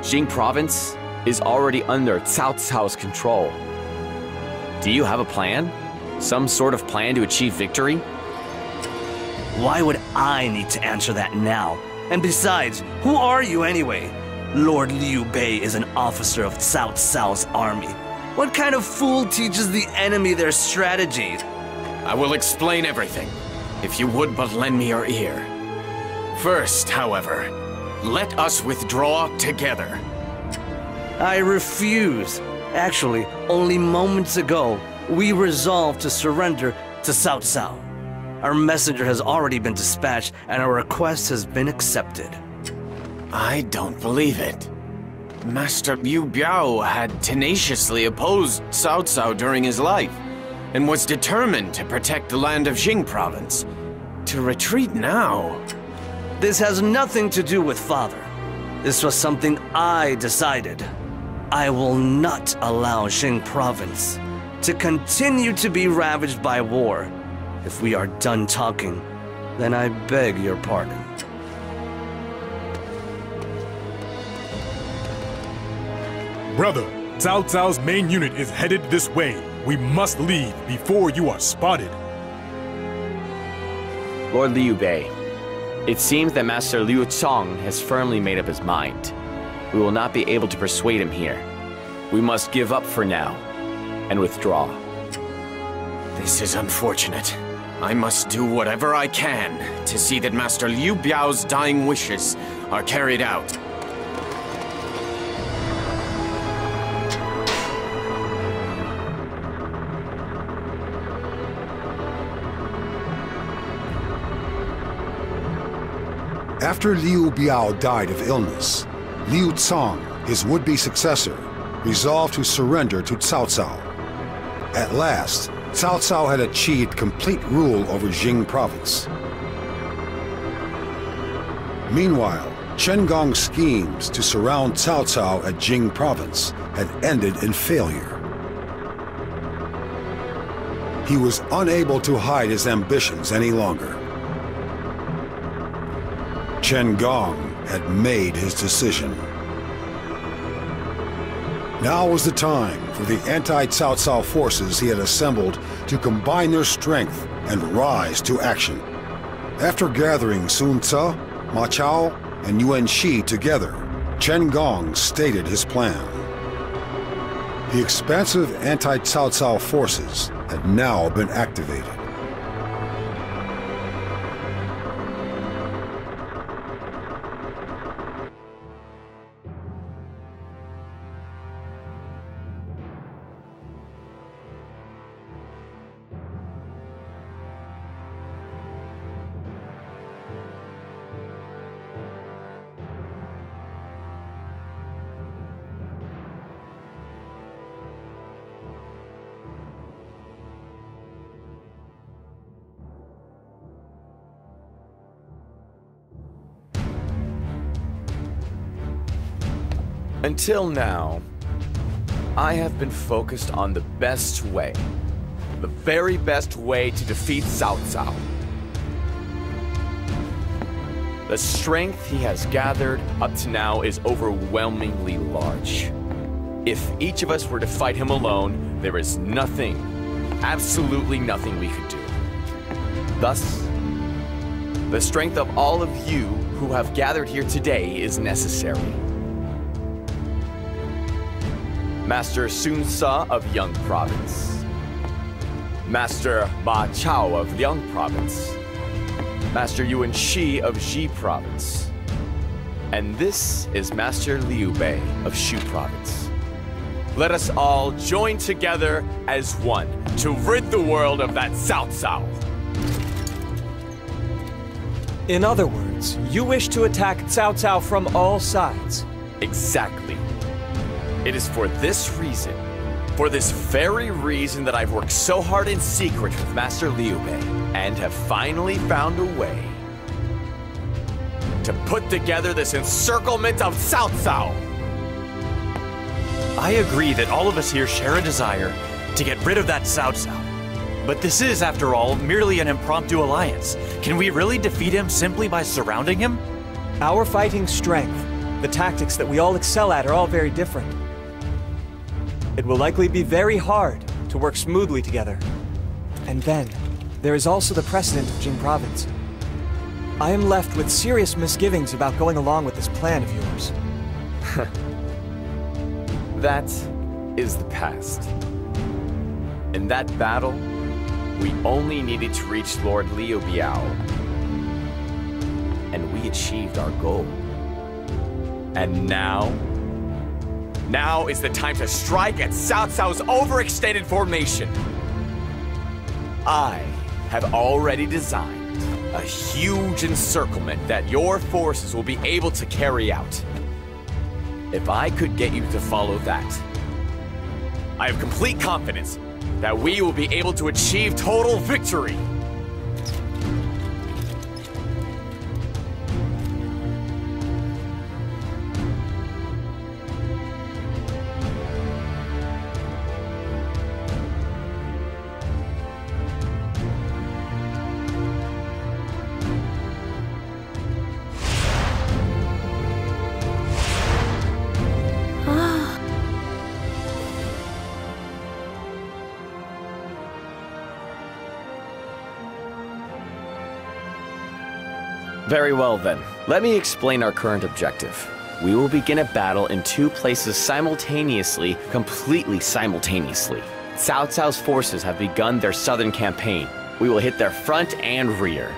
Jing Province is already under Cao Cao's control. Do you have a plan? Some sort of plan to achieve victory? Why would I need to answer that now? And besides, who are you anyway? Lord Liu Bei is an officer of Cao Cao's army. What kind of fool teaches the enemy their strategy? I will explain everything, if you would but lend me your ear. First, however, let us withdraw together. I refuse. Actually, only moments ago, we resolved to surrender to Cao Cao. Our messenger has already been dispatched and our request has been accepted. I don't believe it. Master Liu Biao had tenaciously opposed Cao Cao during his life, and was determined to protect the land of Jing Province. To retreat now... This has nothing to do with Father. This was something I decided. I will not allow Jing Province to continue to be ravaged by war. If we are done talking, then I beg your pardon. Brother, Cao Cao's main unit is headed this way. We must leave before you are spotted. Lord Liu Bei, it seems that Master Liu Cong has firmly made up his mind. We will not be able to persuade him here. We must give up for now and withdraw. This is unfortunate. I must do whatever I can to see that Master Liu Biao's dying wishes are carried out. After Liu Biao died of illness, Liu Cong, his would-be successor, resolved to surrender to Cao Cao. At last, Cao Cao had achieved complete rule over Jing Province. Meanwhile, Chen Gong's schemes to surround Cao Cao at Jing Province had ended in failure. He was unable to hide his ambitions any longer. Chen Gong had made his decision. Now was the time for the anti-Cao Cao forces he had assembled to combine their strength and rise to action. After gathering Sun Ce, Ma Chao, and Yuan Shi together, Chen Gong stated his plan. The expansive anti-Cao Cao forces had now been activated. Until now, I have been focused on the best way. The very best way to defeat Cao Cao. The strength he has gathered up to now is overwhelmingly large. If each of us were to fight him alone, there is nothing, absolutely nothing we could do. Thus, the strength of all of you who have gathered here today is necessary. Master Sun Ce of Yang Province. Master Ma Chao of Liang Province. Master Yuan Shi of Ji Province. And this is Master Liu Bei of Shu Province. Let us all join together as one to rid the world of that Cao Cao. In other words, you wish to attack Cao Cao from all sides. Exactly. It is for this reason For this very reason that I've worked so hard in secret with Master Liu Bei, and have finally found a way to put together this encirclement of Cao Cao. I agree that all of us here share a desire to get rid of that Cao Cao. But this is, after all, merely an impromptu alliance. Can we really defeat him simply by surrounding him? Our fighting strength, the tactics that we all excel at are all very different. It will likely be very hard to work smoothly together. And then, there is also the precedent of Jing Province. I am left with serious misgivings about going along with this plan of yours. That is the past. In that battle, we only needed to reach Lord Liu Biao. And we achieved our goal. And now is the time to strike at Cao Cao's overextended formation. I have already designed a huge encirclement that your forces will be able to carry out. If I could get you to follow that, I have complete confidence that we will be able to achieve total victory. Very well then. Let me explain our current objective. We will begin a battle in two places simultaneously, completely simultaneously. Cao Cao's forces have begun their southern campaign. We will hit their front and rear.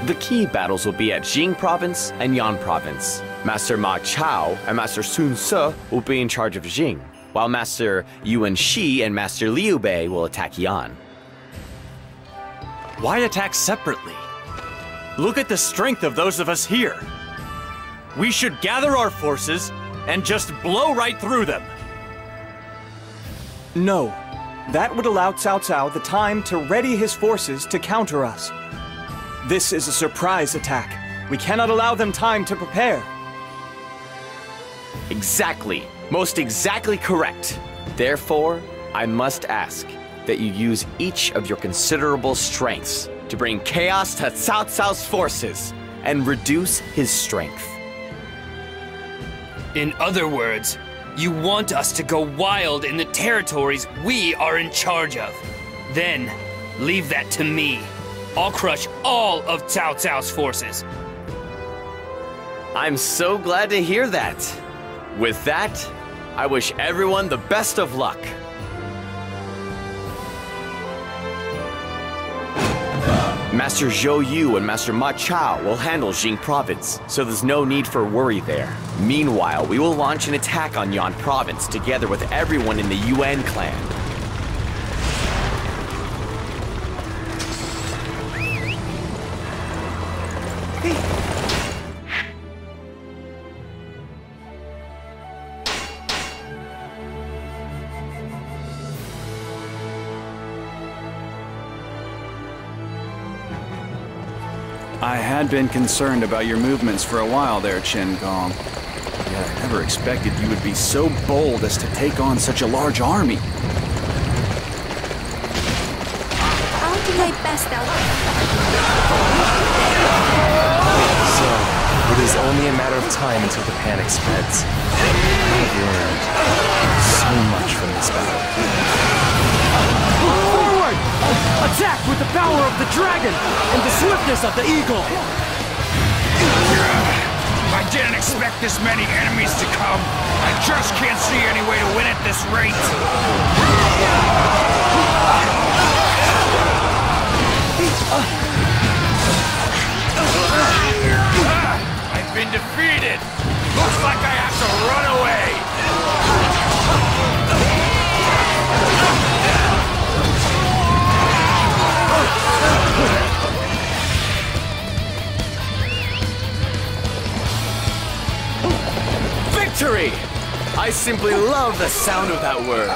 The key battles will be at Jing Province and Yan Province. Master Ma Chao and Master Sun Ce will be in charge of Jing, while Master Yuan Shi and Master Liu Bei will attack Yan. Why attack separately? Look at the strength of those of us here. We should gather our forces and just blow right through them. No. That would allow Cao Cao the time to ready his forces to counter us. This is a surprise attack. We cannot allow them time to prepare. Exactly. Most exactly correct. Therefore, I must ask that you use each of your considerable strengths to bring chaos to Cao Cao's forces and reduce his strength. In other words, you want us to go wild in the territories we are in charge of. Then, leave that to me. I'll crush all of Cao Cao's forces. I'm so glad to hear that. With that, I wish everyone the best of luck. Master Zhou Yu and Master Ma Chao will handle Jing Province, so there's no need for worry there. Meanwhile, we will launch an attack on Yan Province together with everyone in the Yuan clan. I had been concerned about your movements for a while there, Chen Gong. Yet I never expected you would be so bold as to take on such a large army. I'll do my best, Albert. So, it is only a matter of time until the panic spreads. I've learned so much from this battle. Forward! Attack with the power of the dragon and the swiftness of the eagle! I didn't expect this many enemies to come. I just can't see any way to win at this rate. I've been defeated. Looks like I have to run away. Victory! I simply love the sound of that word.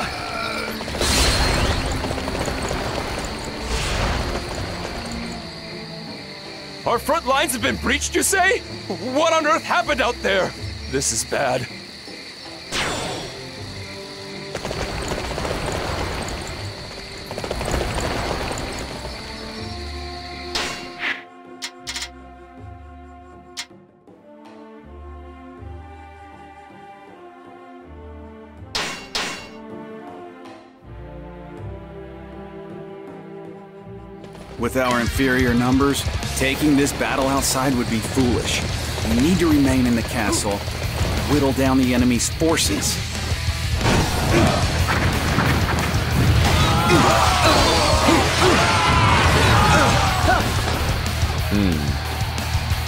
Our front lines have been breached, you say? What on earth happened out there? This is bad. With our inferior numbers, taking this battle outside would be foolish. We need to remain in the castle, whittle down the enemy's forces.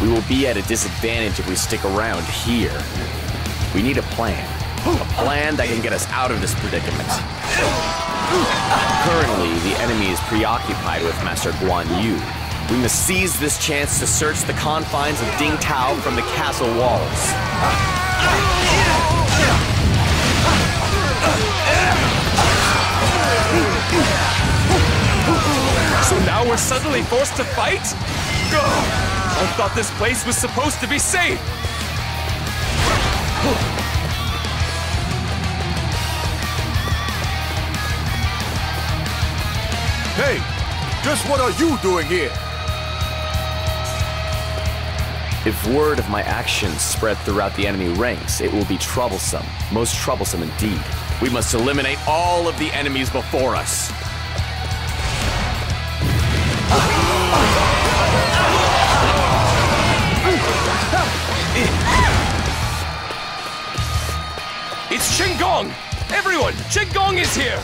We will be at a disadvantage if we stick around here. We need a plan. A plan that can get us out of this predicament. Currently, the enemy is preoccupied with Master Guan Yu. We must seize this chance to search the confines of Ding Tao from the castle walls. So now we're suddenly forced to fight? I thought this place was supposed to be safe! Hey, just what are you doing here? If word of my actions spread throughout the enemy ranks, it will be troublesome. Most troublesome indeed. We must eliminate all of the enemies before us. It's Cheng Gong! Everyone, Cheng Gong is here!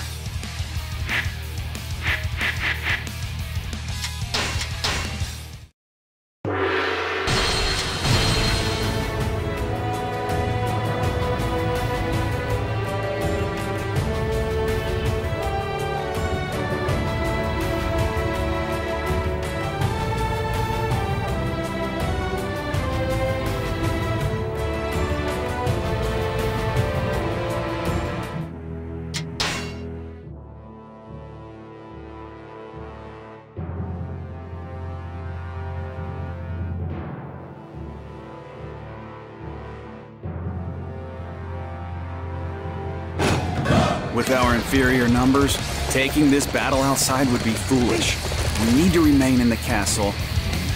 With our inferior numbers, taking this battle outside would be foolish. We need to remain in the castle,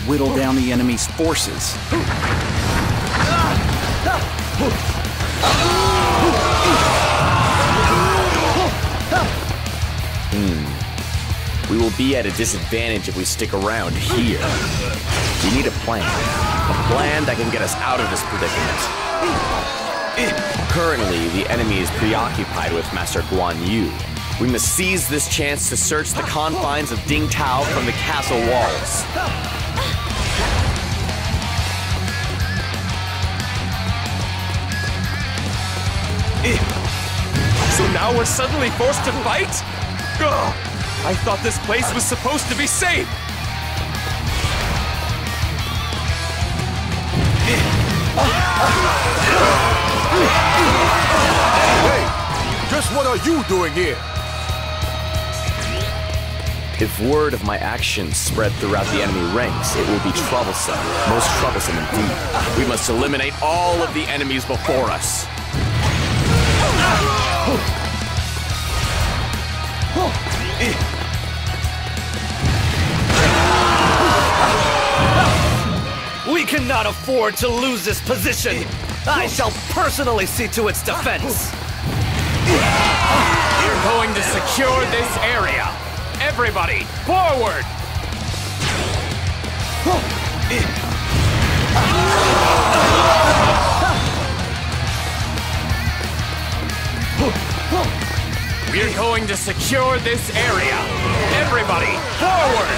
whittle down the enemy's forces. We will be at a disadvantage if we stick around here. We need a plan. A plan that can get us out of this predicament. Currently, the enemy is preoccupied with Master Guan Yu. We must seize this chance to search the confines of Ding Tao from the castle walls. So now we're suddenly forced to fight? I thought this place was supposed to be safe! Hey, just what are you doing here? If word of my actions spread throughout the enemy ranks, it will be troublesome. Most troublesome indeed. We must eliminate all of the enemies before us. We cannot afford to lose this position. I shall personally see to its defense. We're going to secure this area. Everybody, forward! We're going to secure this area. Everybody, forward!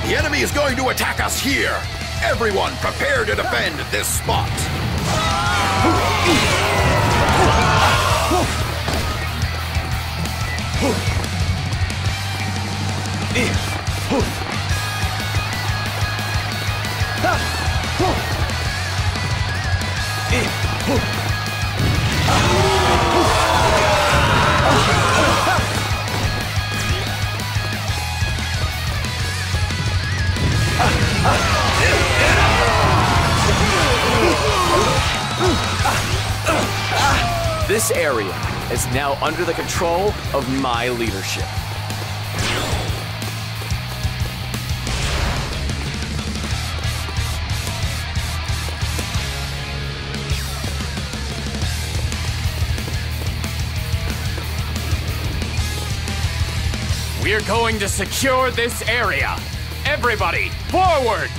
The enemy is going to attack us here. Everyone, prepare to defend this spot. This area is now under the control of my leadership. We're going to secure this area. Everybody, forward!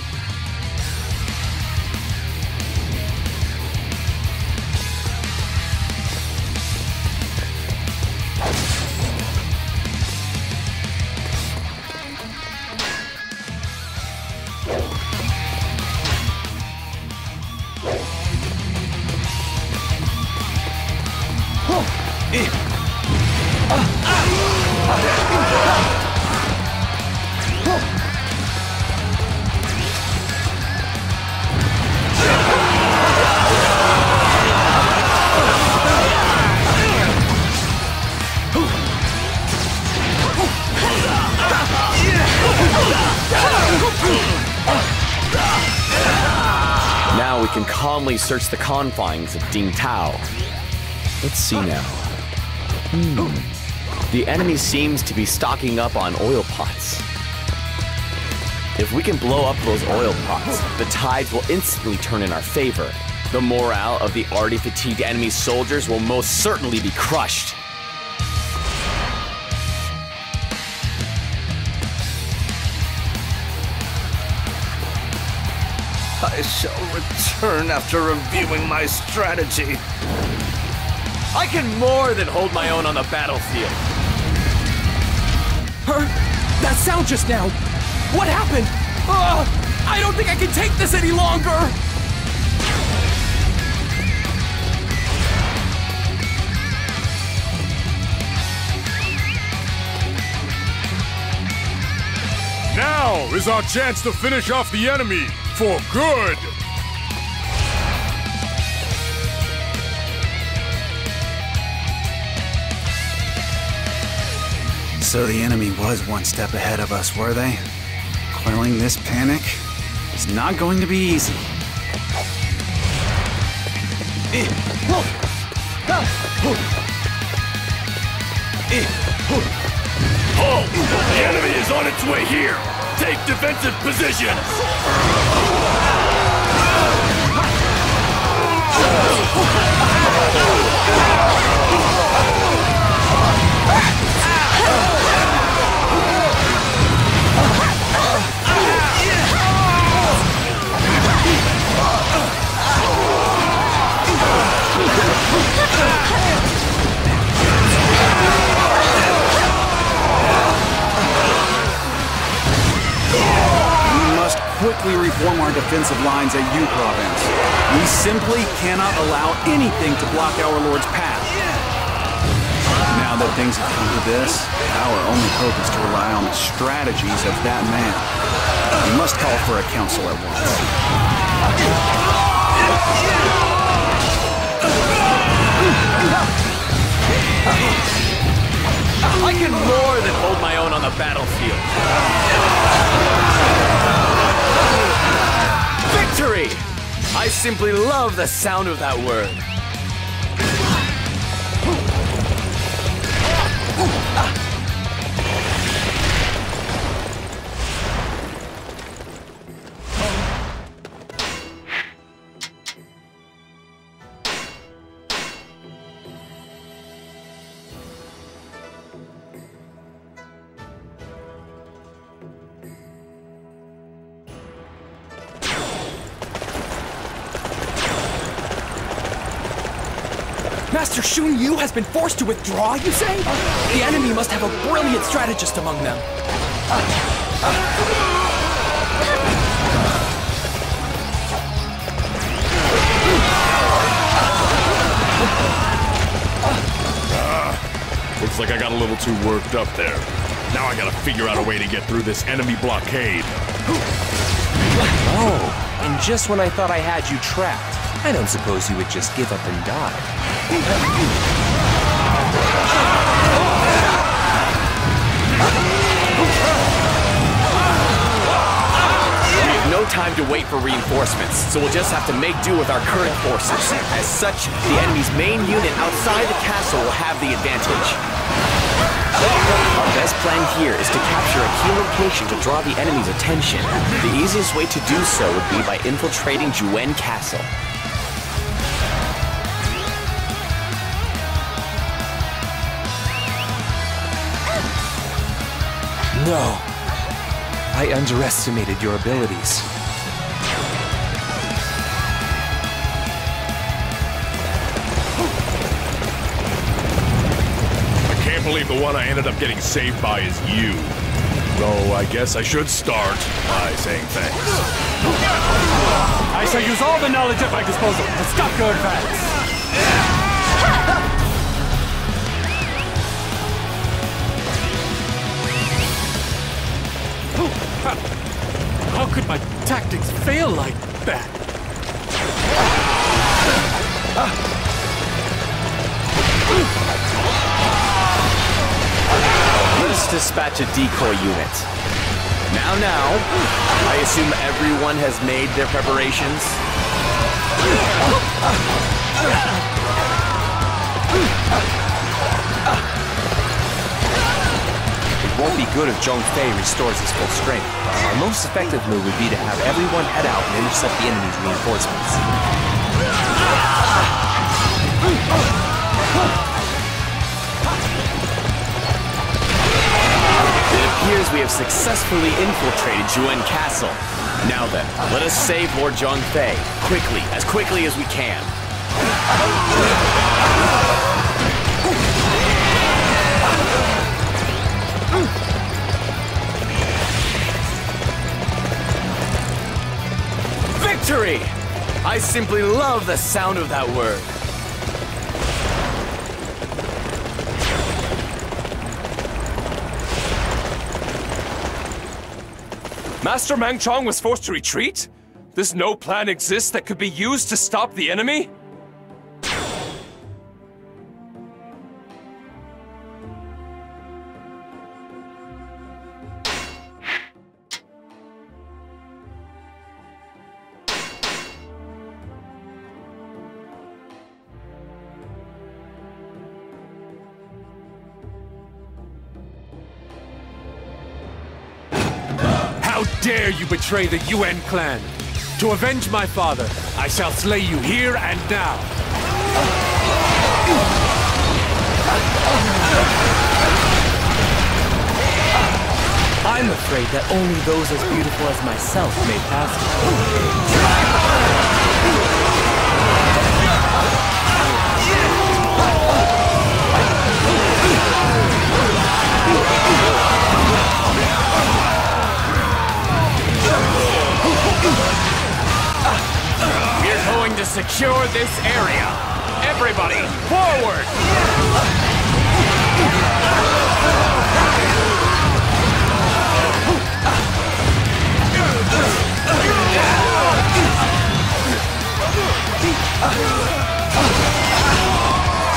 Now we can calmly search the confines of Ding Tao. Let's see now. The enemy seems to be stocking up on oil pots. If we can blow up those oil pots, the tides will instantly turn in our favor. The morale of the already fatigued enemy soldiers will most certainly be crushed. I shall return after reviewing my strategy. I can more than hold my own on the battlefield. That sound just now! What happened? I don't think I can take this any longer! Now is our chance to finish off the enemy for good! So the enemy was one step ahead of us, were they? Quelling this panic is not going to be easy. Halt! The enemy is on its way here! Take defensive positions! Quickly reform our defensive lines at U Province. We simply cannot allow anything to block our Lord's path. Now that things have come to this, our only hope is to rely on the strategies of that man. We must call for a council at once. I can more than hold my own on the battlefield. Victory! I simply love the sound of that word. Master Xun Yu has been forced to withdraw, you say? The enemy must have a brilliant strategist among them. Looks like I got a little too worked up there. Now I gotta figure out a way to get through this enemy blockade. Oh, and just when I thought I had you trapped, I don't suppose you would just give up and die. We have no time to wait for reinforcements, so we'll just have to make do with our current forces. As such, the enemy's main unit outside the castle will have the advantage. Our best plan here is to capture a key location to draw the enemy's attention. The easiest way to do so would be by infiltrating Juwen Castle. No. I underestimated your abilities. I can't believe the one I ended up getting saved by is you. Though I guess I should start by saying thanks. I shall use all the knowledge at my disposal to stop your advance. How could my tactics fail like that? Let us dispatch a decoy unit. Now, I assume everyone has made their preparations? It won't be good if Zhong Fei restores his full strength. Our most effective move would be to have everyone head out and intercept the enemy's reinforcements. It appears we have successfully infiltrated Juwen Castle. Now then, let us save Lord Zhong Fei, as quickly as we can. Victory! I simply love the sound of that word. Master Mangchong was forced to retreat? Does no plan exist that could be used to stop the enemy? How dare you betray the Yuan clan! To avenge my father, I shall slay you here and now! I'm afraid that only those as beautiful as myself may pass We're going to secure this area. Everybody, forward!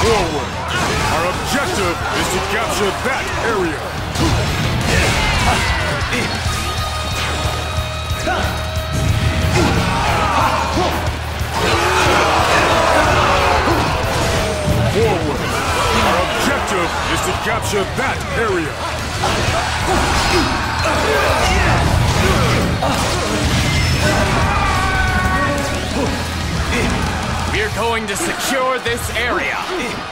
Forward! Our objective is to capture that area! Forward! Our objective is to capture that area! We're going to secure this area.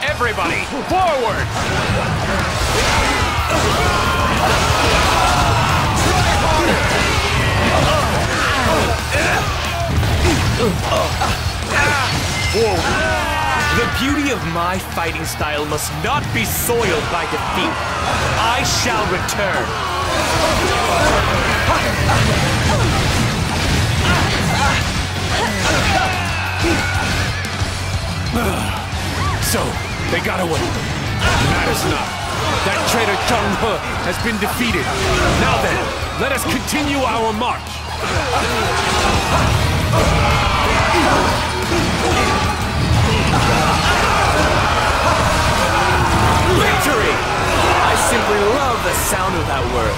Everybody, forward! Forward! The beauty of my fighting style must not be soiled by defeat. I shall return. So, they got away. Matters not. That traitor Zheng He has been defeated. Now then, let us continue our march. Victory! I simply love the sound of that word.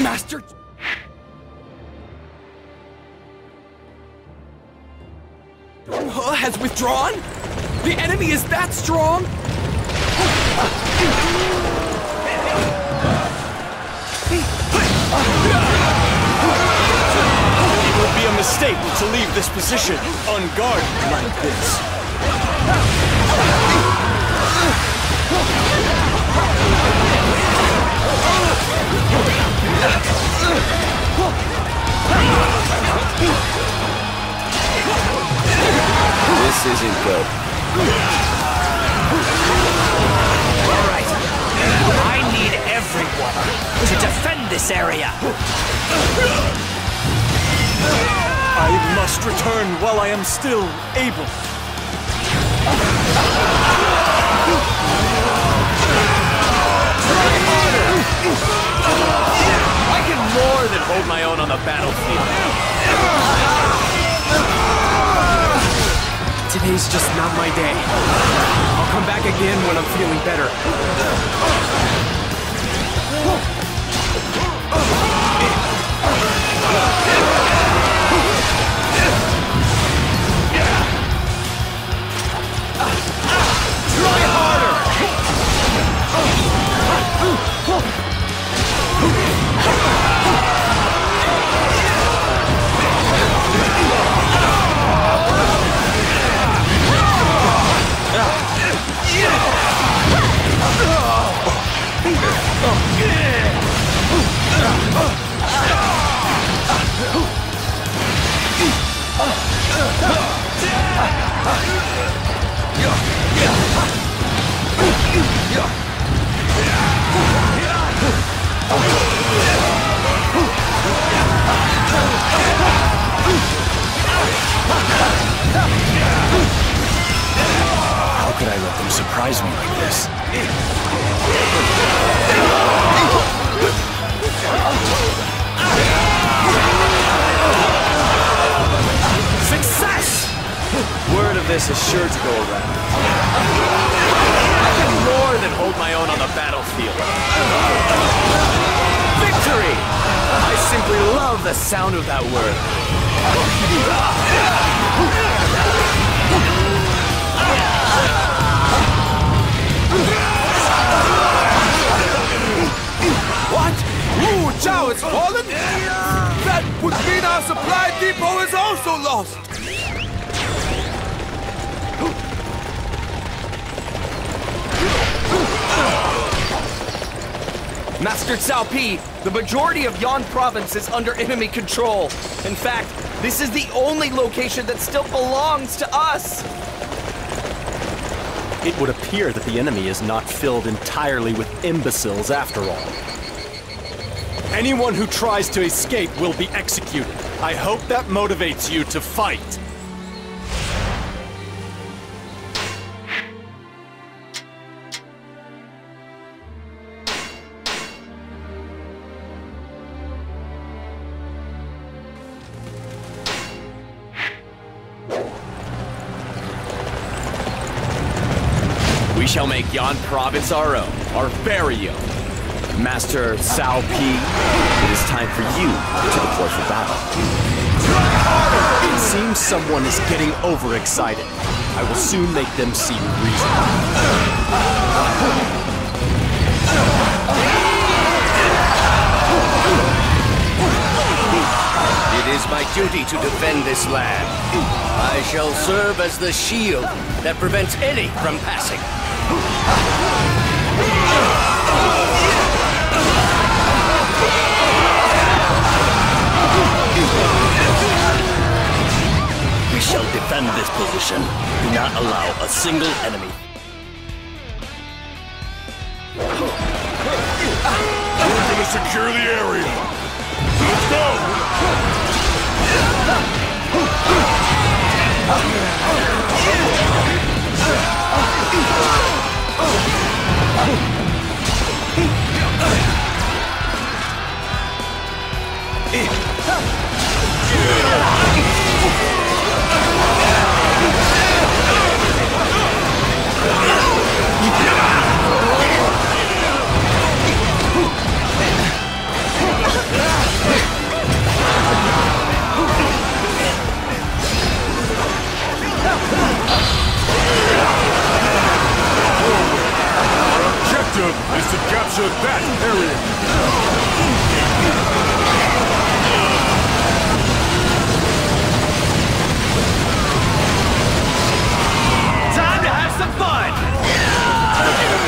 Master... Gong has withdrawn? The enemy is that strong? It would be a mistake to leave this position unguarded like this. This isn't good. All right. I need everyone to defend this area. I must return while I am still able. I can more than hold my own on the battlefield. Today's just not my day. I'll come back again when I'm feeling better. Try harder! How could I let them surprise me like this? Success! Word of this is sure to go around. I can more than hold my own on the battlefield. Victory! I simply love the sound of that word. What? Wu Zhao has fallen? That would mean our supply depot is also lost! Master Cao Pi, the majority of Yan province is under enemy control. In fact, this is the only location that still belongs to us. It would appear that the enemy is not filled entirely with imbeciles after all. Anyone who tries to escape will be executed. I hope that motivates you to fight. We shall make Yan province our own, our very own. Master Cao Pi, it is time for you to deploy for battle. It seems someone is getting overexcited. I will soon make them see reason. It is my duty to defend this land. I shall serve as the shield that prevents any from passing. position. Do not allow a single enemy. We're gonna secure the area. Let's go! Objective is to capture that area. Time to have some fun! I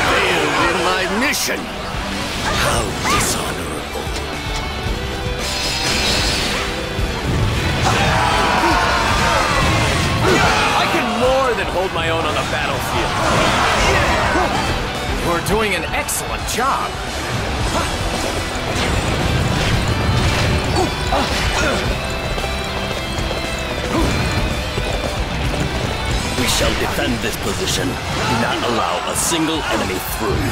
failed in my mission! How dishonorable. I can more than hold my own on the battlefield. You're doing an excellent job. We shall defend this position. Do not allow a single enemy through.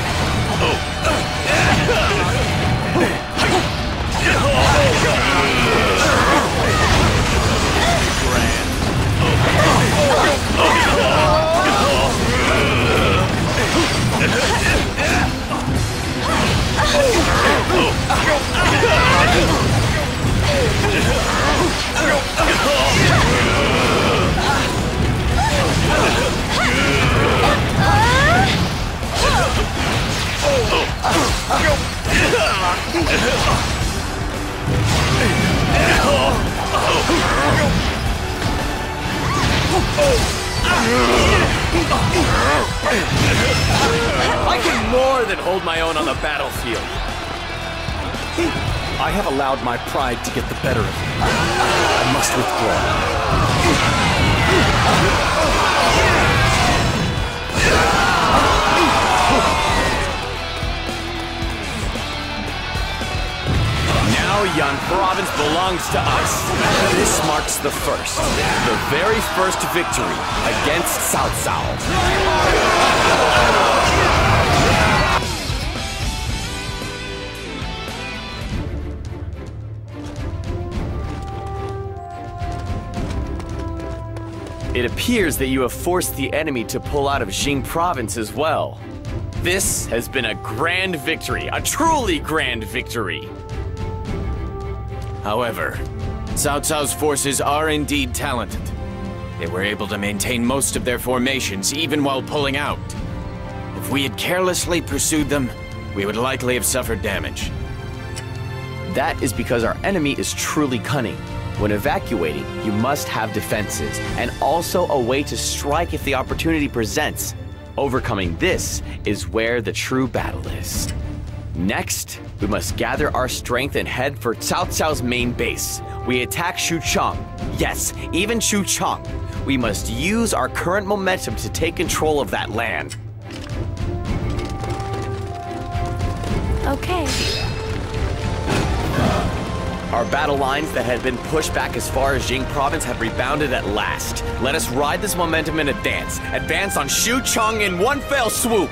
I can more than hold my own on the battlefield. I have allowed my pride to get the better of me. I must withdraw. Now Yan province belongs to us. This marks the very first victory against Cao Cao. It appears that you have forced the enemy to pull out of Jing province as well. This has been a grand victory, a truly grand victory. However, Cao Cao's forces are indeed talented. They were able to maintain most of their formations even while pulling out. If we had carelessly pursued them, we would likely have suffered damage. That is because our enemy is truly cunning. When evacuating, you must have defenses, and also a way to strike if the opportunity presents. Overcoming this is where the true battle is. Next, we must gather our strength and head for Cao Cao's main base. We attack Xucheng. Yes, even Xucheng. We must use our current momentum to take control of that land. Okay. Our battle lines that had been pushed back as far as Jing province have rebounded at last. Let us ride this momentum and advance. Advance on Xucheng in one fell swoop.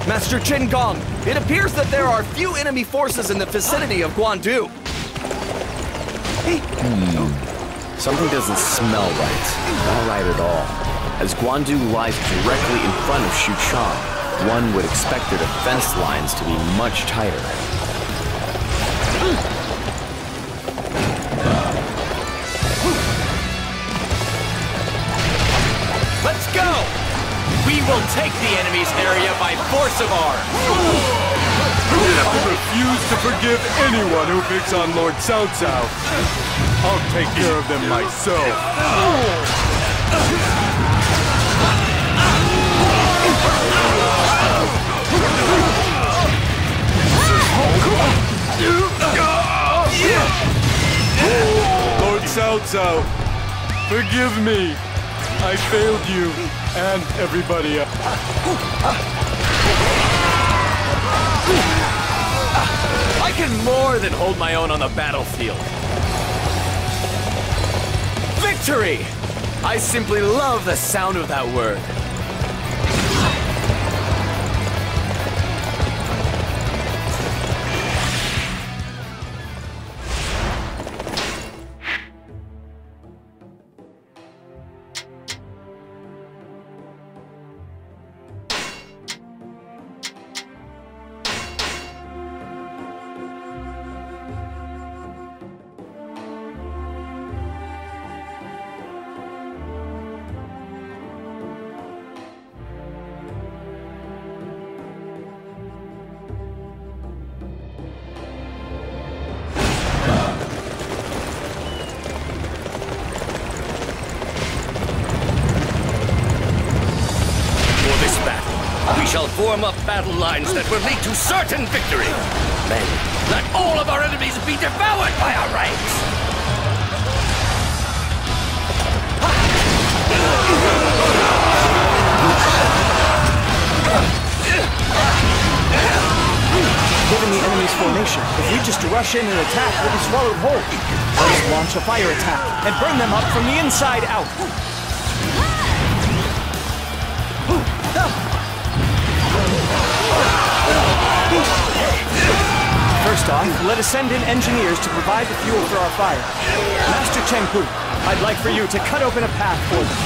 Master Chen Gong, it appears that there are few enemy forces in the vicinity of Guandu. Something doesn't smell right. Not right at all. As Guandu lies directly in front of Xuchang, one would expect their defense lines to be much tighter. Let's go! We will take the enemy's area by force of arms! I refuse to forgive anyone who picks on Lord Cao Cao. I'll take care of them myself. Lord Cao Cao, forgive me. I failed you and everybody else. I can more than hold my own on the battlefield. Victory! I simply love the sound of that word. We shall form up battle lines that will lead to certain victory. Then, let all of our enemies be devoured by our ranks! Given the enemy's formation, if we just rush in and attack, we'll be swallowed whole. Let's launch a fire attack and burn them up from the inside out. First off, let us send in engineers to provide the fuel for our fire. Master Cheng, I'd like for you to cut open a path for them.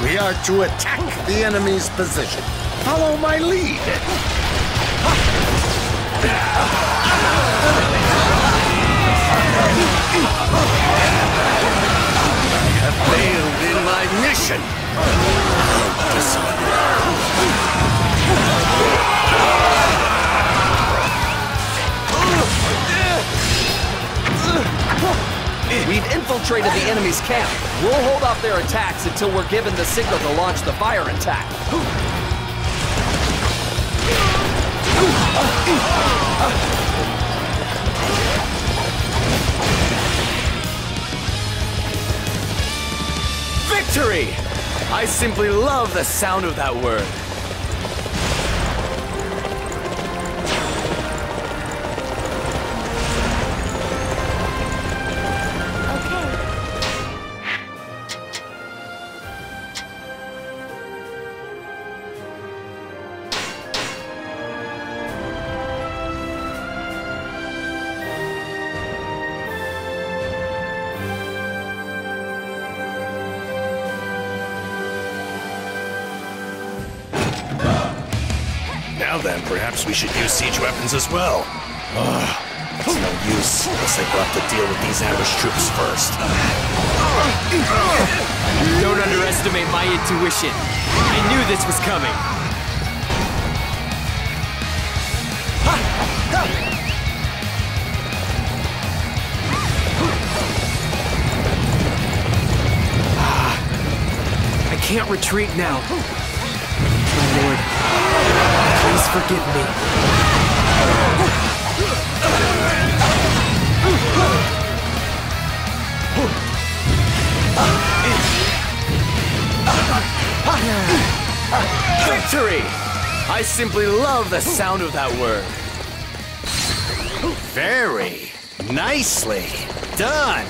We are to attack the enemy's position. Follow my lead. I have failed in my mission. We've infiltrated the enemy's camp. We'll hold off their attacks until we're given the signal to launch the fire attack. Victory! I simply love the sound of that word. Now then, perhaps we should use siege weapons as well. It's no use unless they will have to deal with these ambush troops first. Don't underestimate my intuition. I knew this was coming. I can't retreat now. My lord, please forgive me. Victory! I simply love the sound of that word. Very nicely done.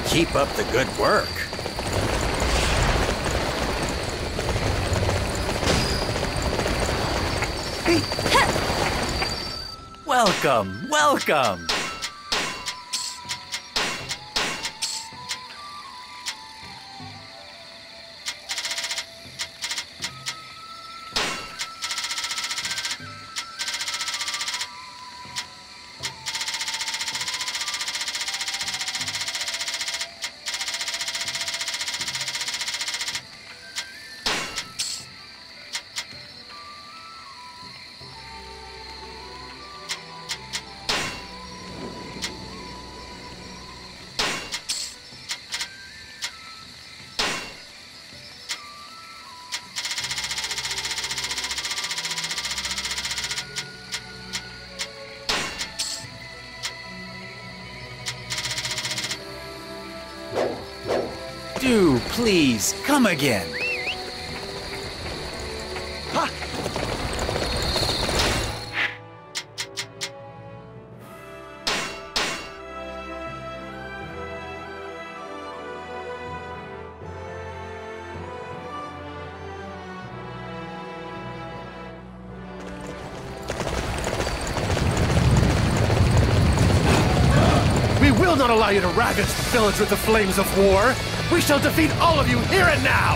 Keep up the good work. Welcome, welcome. Do please come again. We will not allow you to ravage the village with the flames of war! We shall defeat all of you here and now!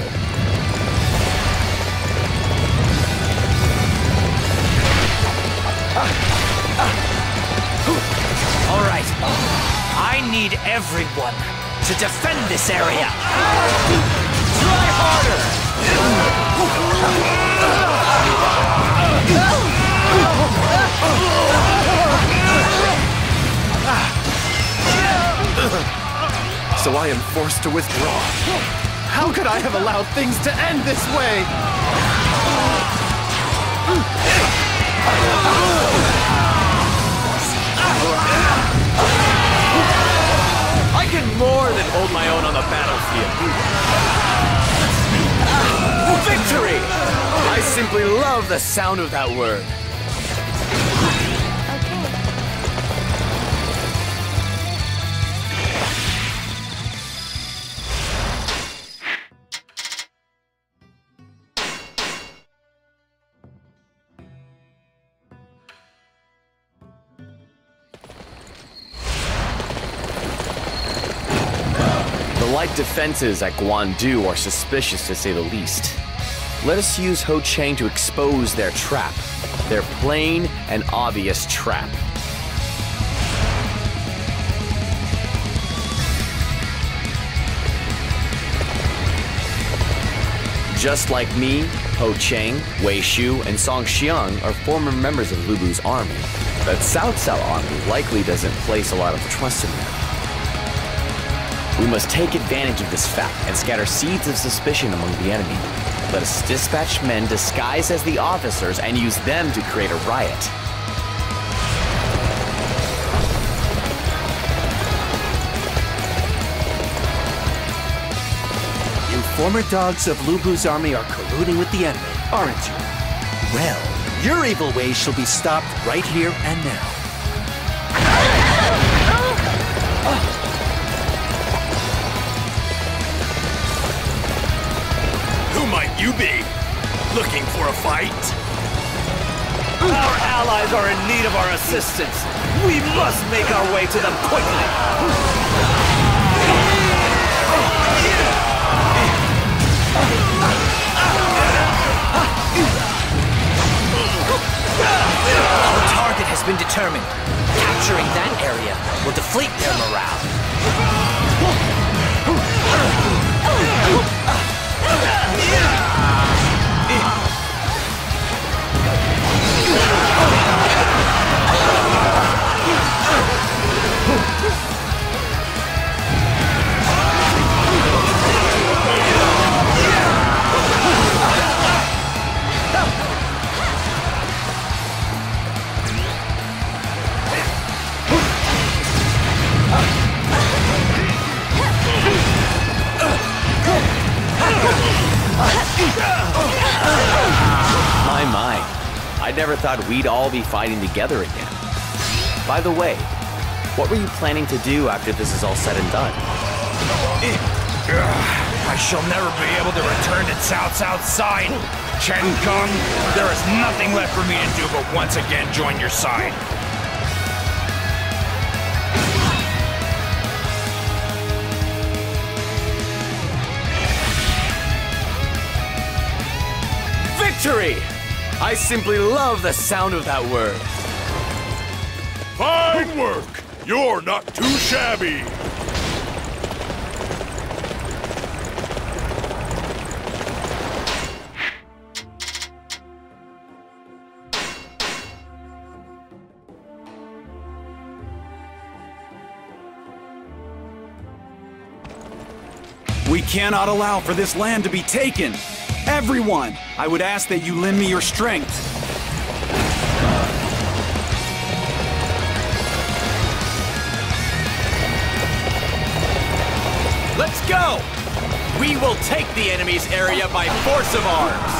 All right. I need everyone to defend this area. Try So I am forced to withdraw. How could I have allowed things to end this way? I can more than hold my own on the battlefield. Victory! I simply love the sound of that word. The light defenses at Guandu are suspicious to say the least. Let us use Ho Cheng to expose their trap. Their plain and obvious trap. Just like me, Ho Cheng, Wei Shu, and Song Xiang are former members of Lu Bu's army. That Cao Cao army likely doesn't place a lot of trust in them. We must take advantage of this fact and scatter seeds of suspicion among the enemy. Let us dispatch men disguised as the officers and use them to create a riot. You former dogs of Lu Bu's army are colluding with the enemy, aren't you? Well, your evil ways shall be stopped right here and now. Who might you be? Looking for a fight? Our allies are in need of our assistance. We must make our way to them quickly. Our target has been determined. Capturing that area will deflate their morale. My. I never thought we'd all be fighting together again. By the way, what were you planning to do after this is all said and done? I shall never be able to return to Cao Cao's side. Cheng, Gong, there is nothing left for me to do but once again join your side. Victory! I simply love the sound of that word. Fine work! You're not too shabby! We cannot allow for this land to be taken. Everyone, I would ask that you lend me your strength. Let's go! We will take the enemy's area by force of arms!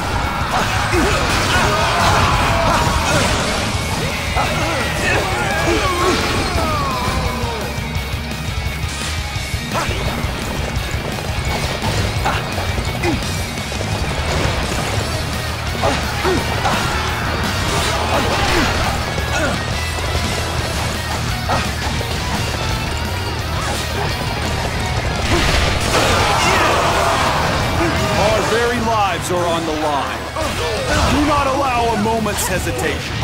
Our very lives are on the line. Do not allow a moment's hesitation.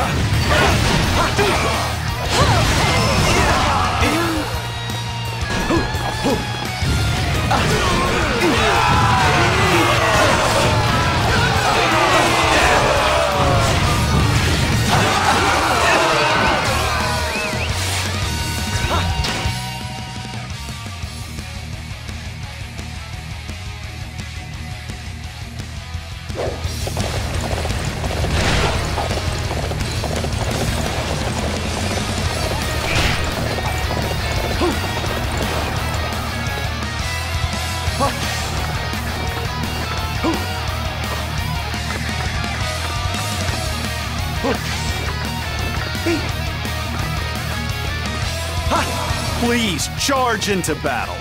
Please charge into battle.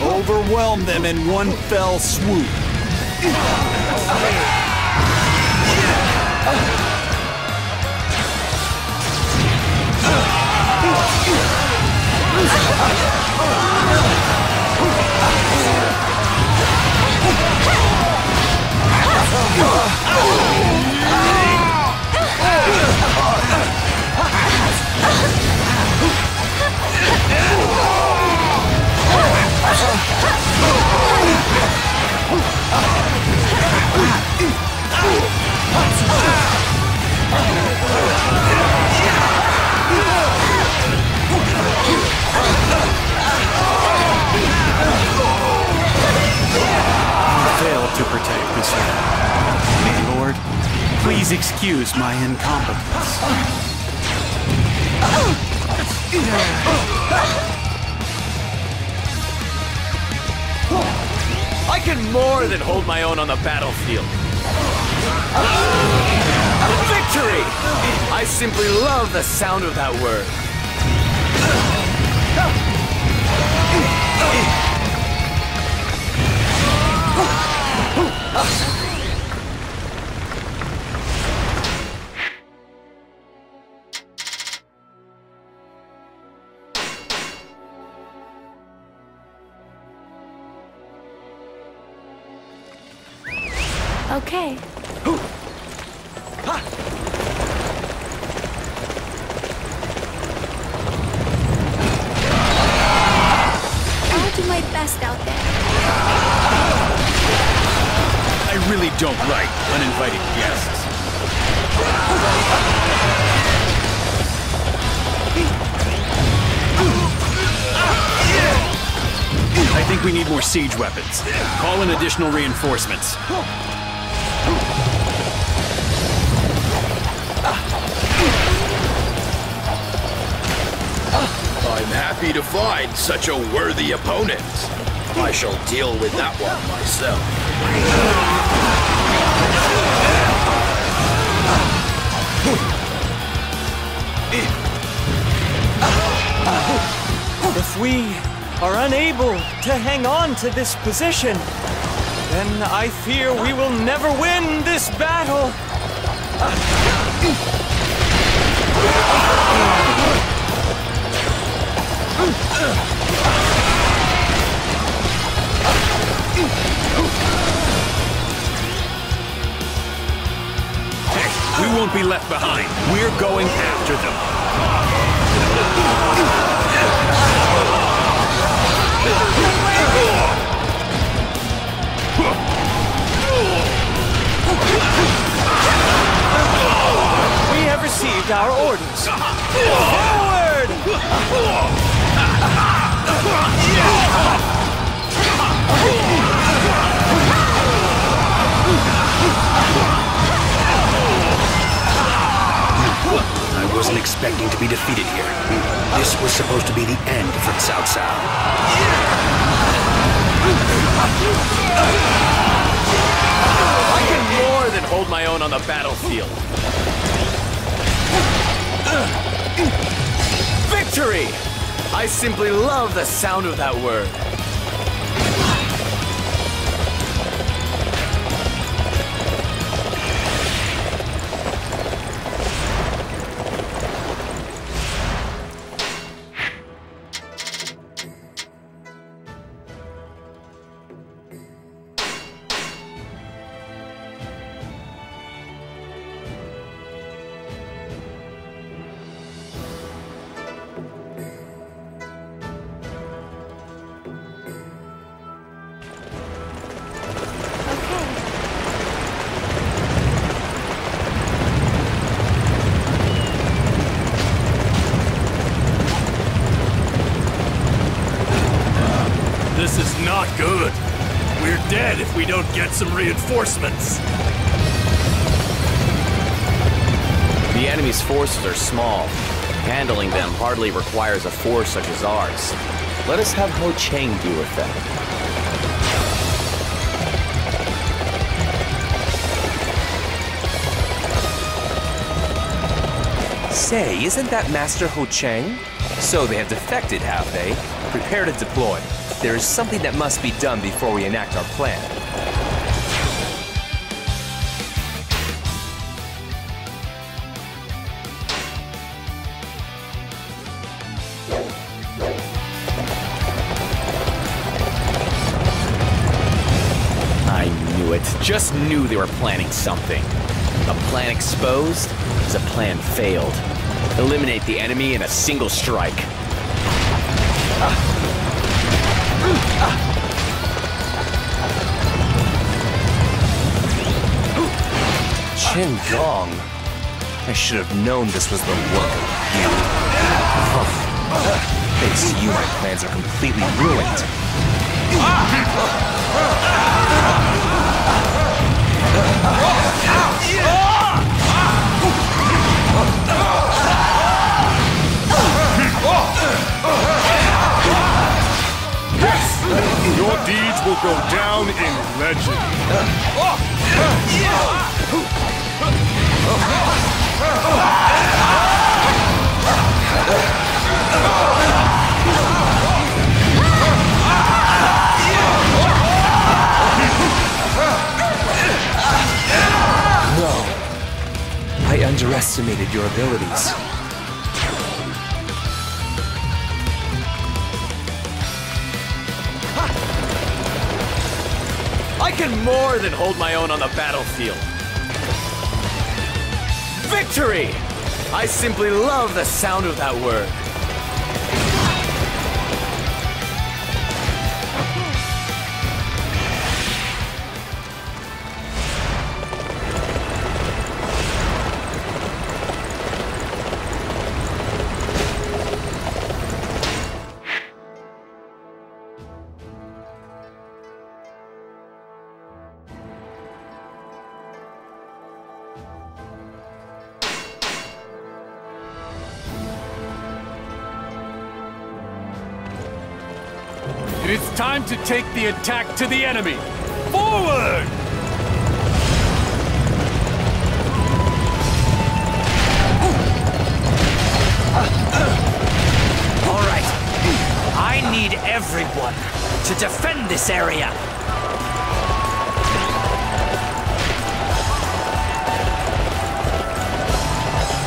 Overwhelm them in one fell swoop. Failed to protect this land. My lord, please excuse my incompetence. I can more than hold my own on the battlefield. Victory! I simply love the sound of that word. Okay. I'll do my best out there. I really don't like uninvited guests. I think we need more siege weapons. Call in additional reinforcements. I'm happy to find such a worthy opponent. I shall deal with that one myself. If we are unable to hang on to this position, then I fear we will never win this battle. You won't be left behind. We're going after them. We have received our orders. Forward! I wasn't expecting to be defeated here. This was supposed to be the end for Cao Cao. I can more than hold my own on the battlefield. Victory! I simply love the sound of that word. This is not good. We're dead if we don't get some reinforcements. The enemy's forces are small. Handling them hardly requires a force such as ours. Let us have Ho Cheng deal with them. Say, isn't that Master Ho Cheng? So they have defected, have they? Prepare to deploy. There is something that must be done before we enact our plan. I knew it. Just knew they were planning something. A plan exposed is a plan failed. Eliminate the enemy in a single strike. Cheng Gong. I should have known this was the work of you. Thanks to you, my plans are completely ruined. Yes! Your deeds will go down in legend. No. I underestimated your abilities. I can more than hold my own on the battlefield. Victory! I simply love the sound of that word. It's time to take the attack to the enemy. Forward! All right. I need everyone to defend this area.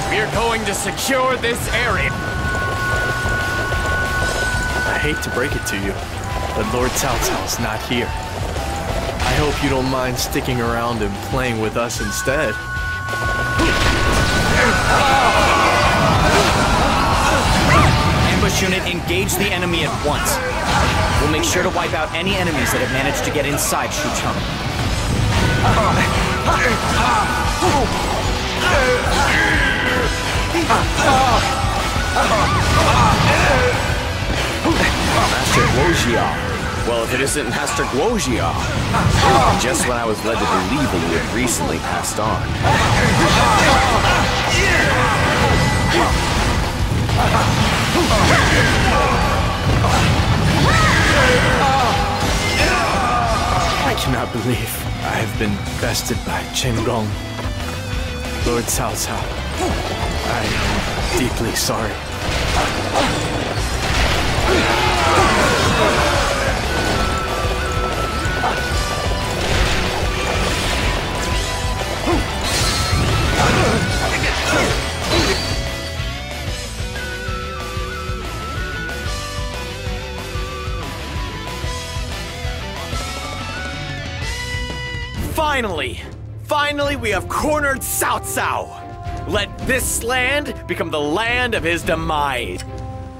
We're going to secure this area. I hate to break it to you, but Lord Cao Cao's not here. I hope you don't mind sticking around and playing with us instead. Ambush unit, engage the enemy at once. We'll make sure to wipe out any enemies that have managed to get inside Shucheng. Master Guojia. Well, if it isn't Master Guojia. Just when I was led to believe that you had recently passed on. I cannot believe I have been bested by Cheng Gong. Lord Cao Cao, I am deeply sorry. Finally, we have cornered Cao Cao. Let this land become the land of his demise.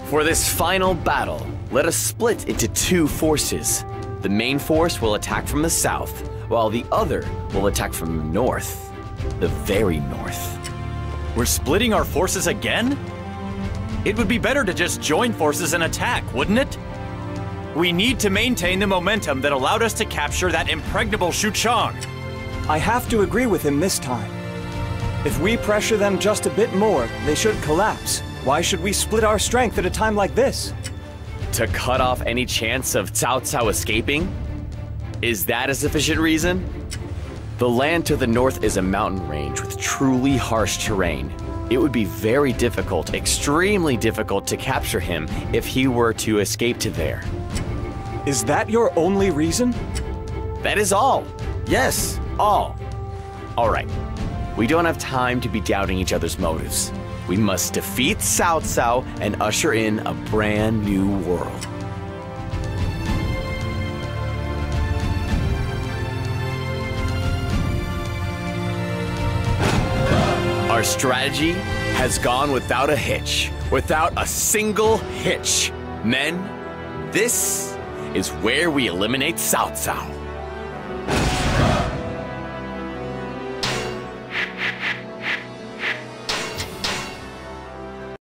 For this final battle, let us split into two forces. The main force will attack from the south, while the other will attack from the north. The very north. We're splitting our forces again? It would be better to just join forces and attack, wouldn't it? We need to maintain the momentum that allowed us to capture that impregnable Shucheng. I have to agree with him this time. If we pressure them just a bit more, they should collapse. Why should we split our strength at a time like this? To cut off any chance of Cao Cao escaping? Is that a sufficient reason? The land to the north is a mountain range with truly harsh terrain. It would be very difficult, extremely difficult to capture him if he were to escape to there. Is that your only reason? That is all. Yes, all. All right. We don't have time to be doubting each other's motives. We must defeat Cao Cao and usher in a brand new world. Our strategy has gone without a hitch. Without a single hitch. Men, this is where we eliminate Cao Cao.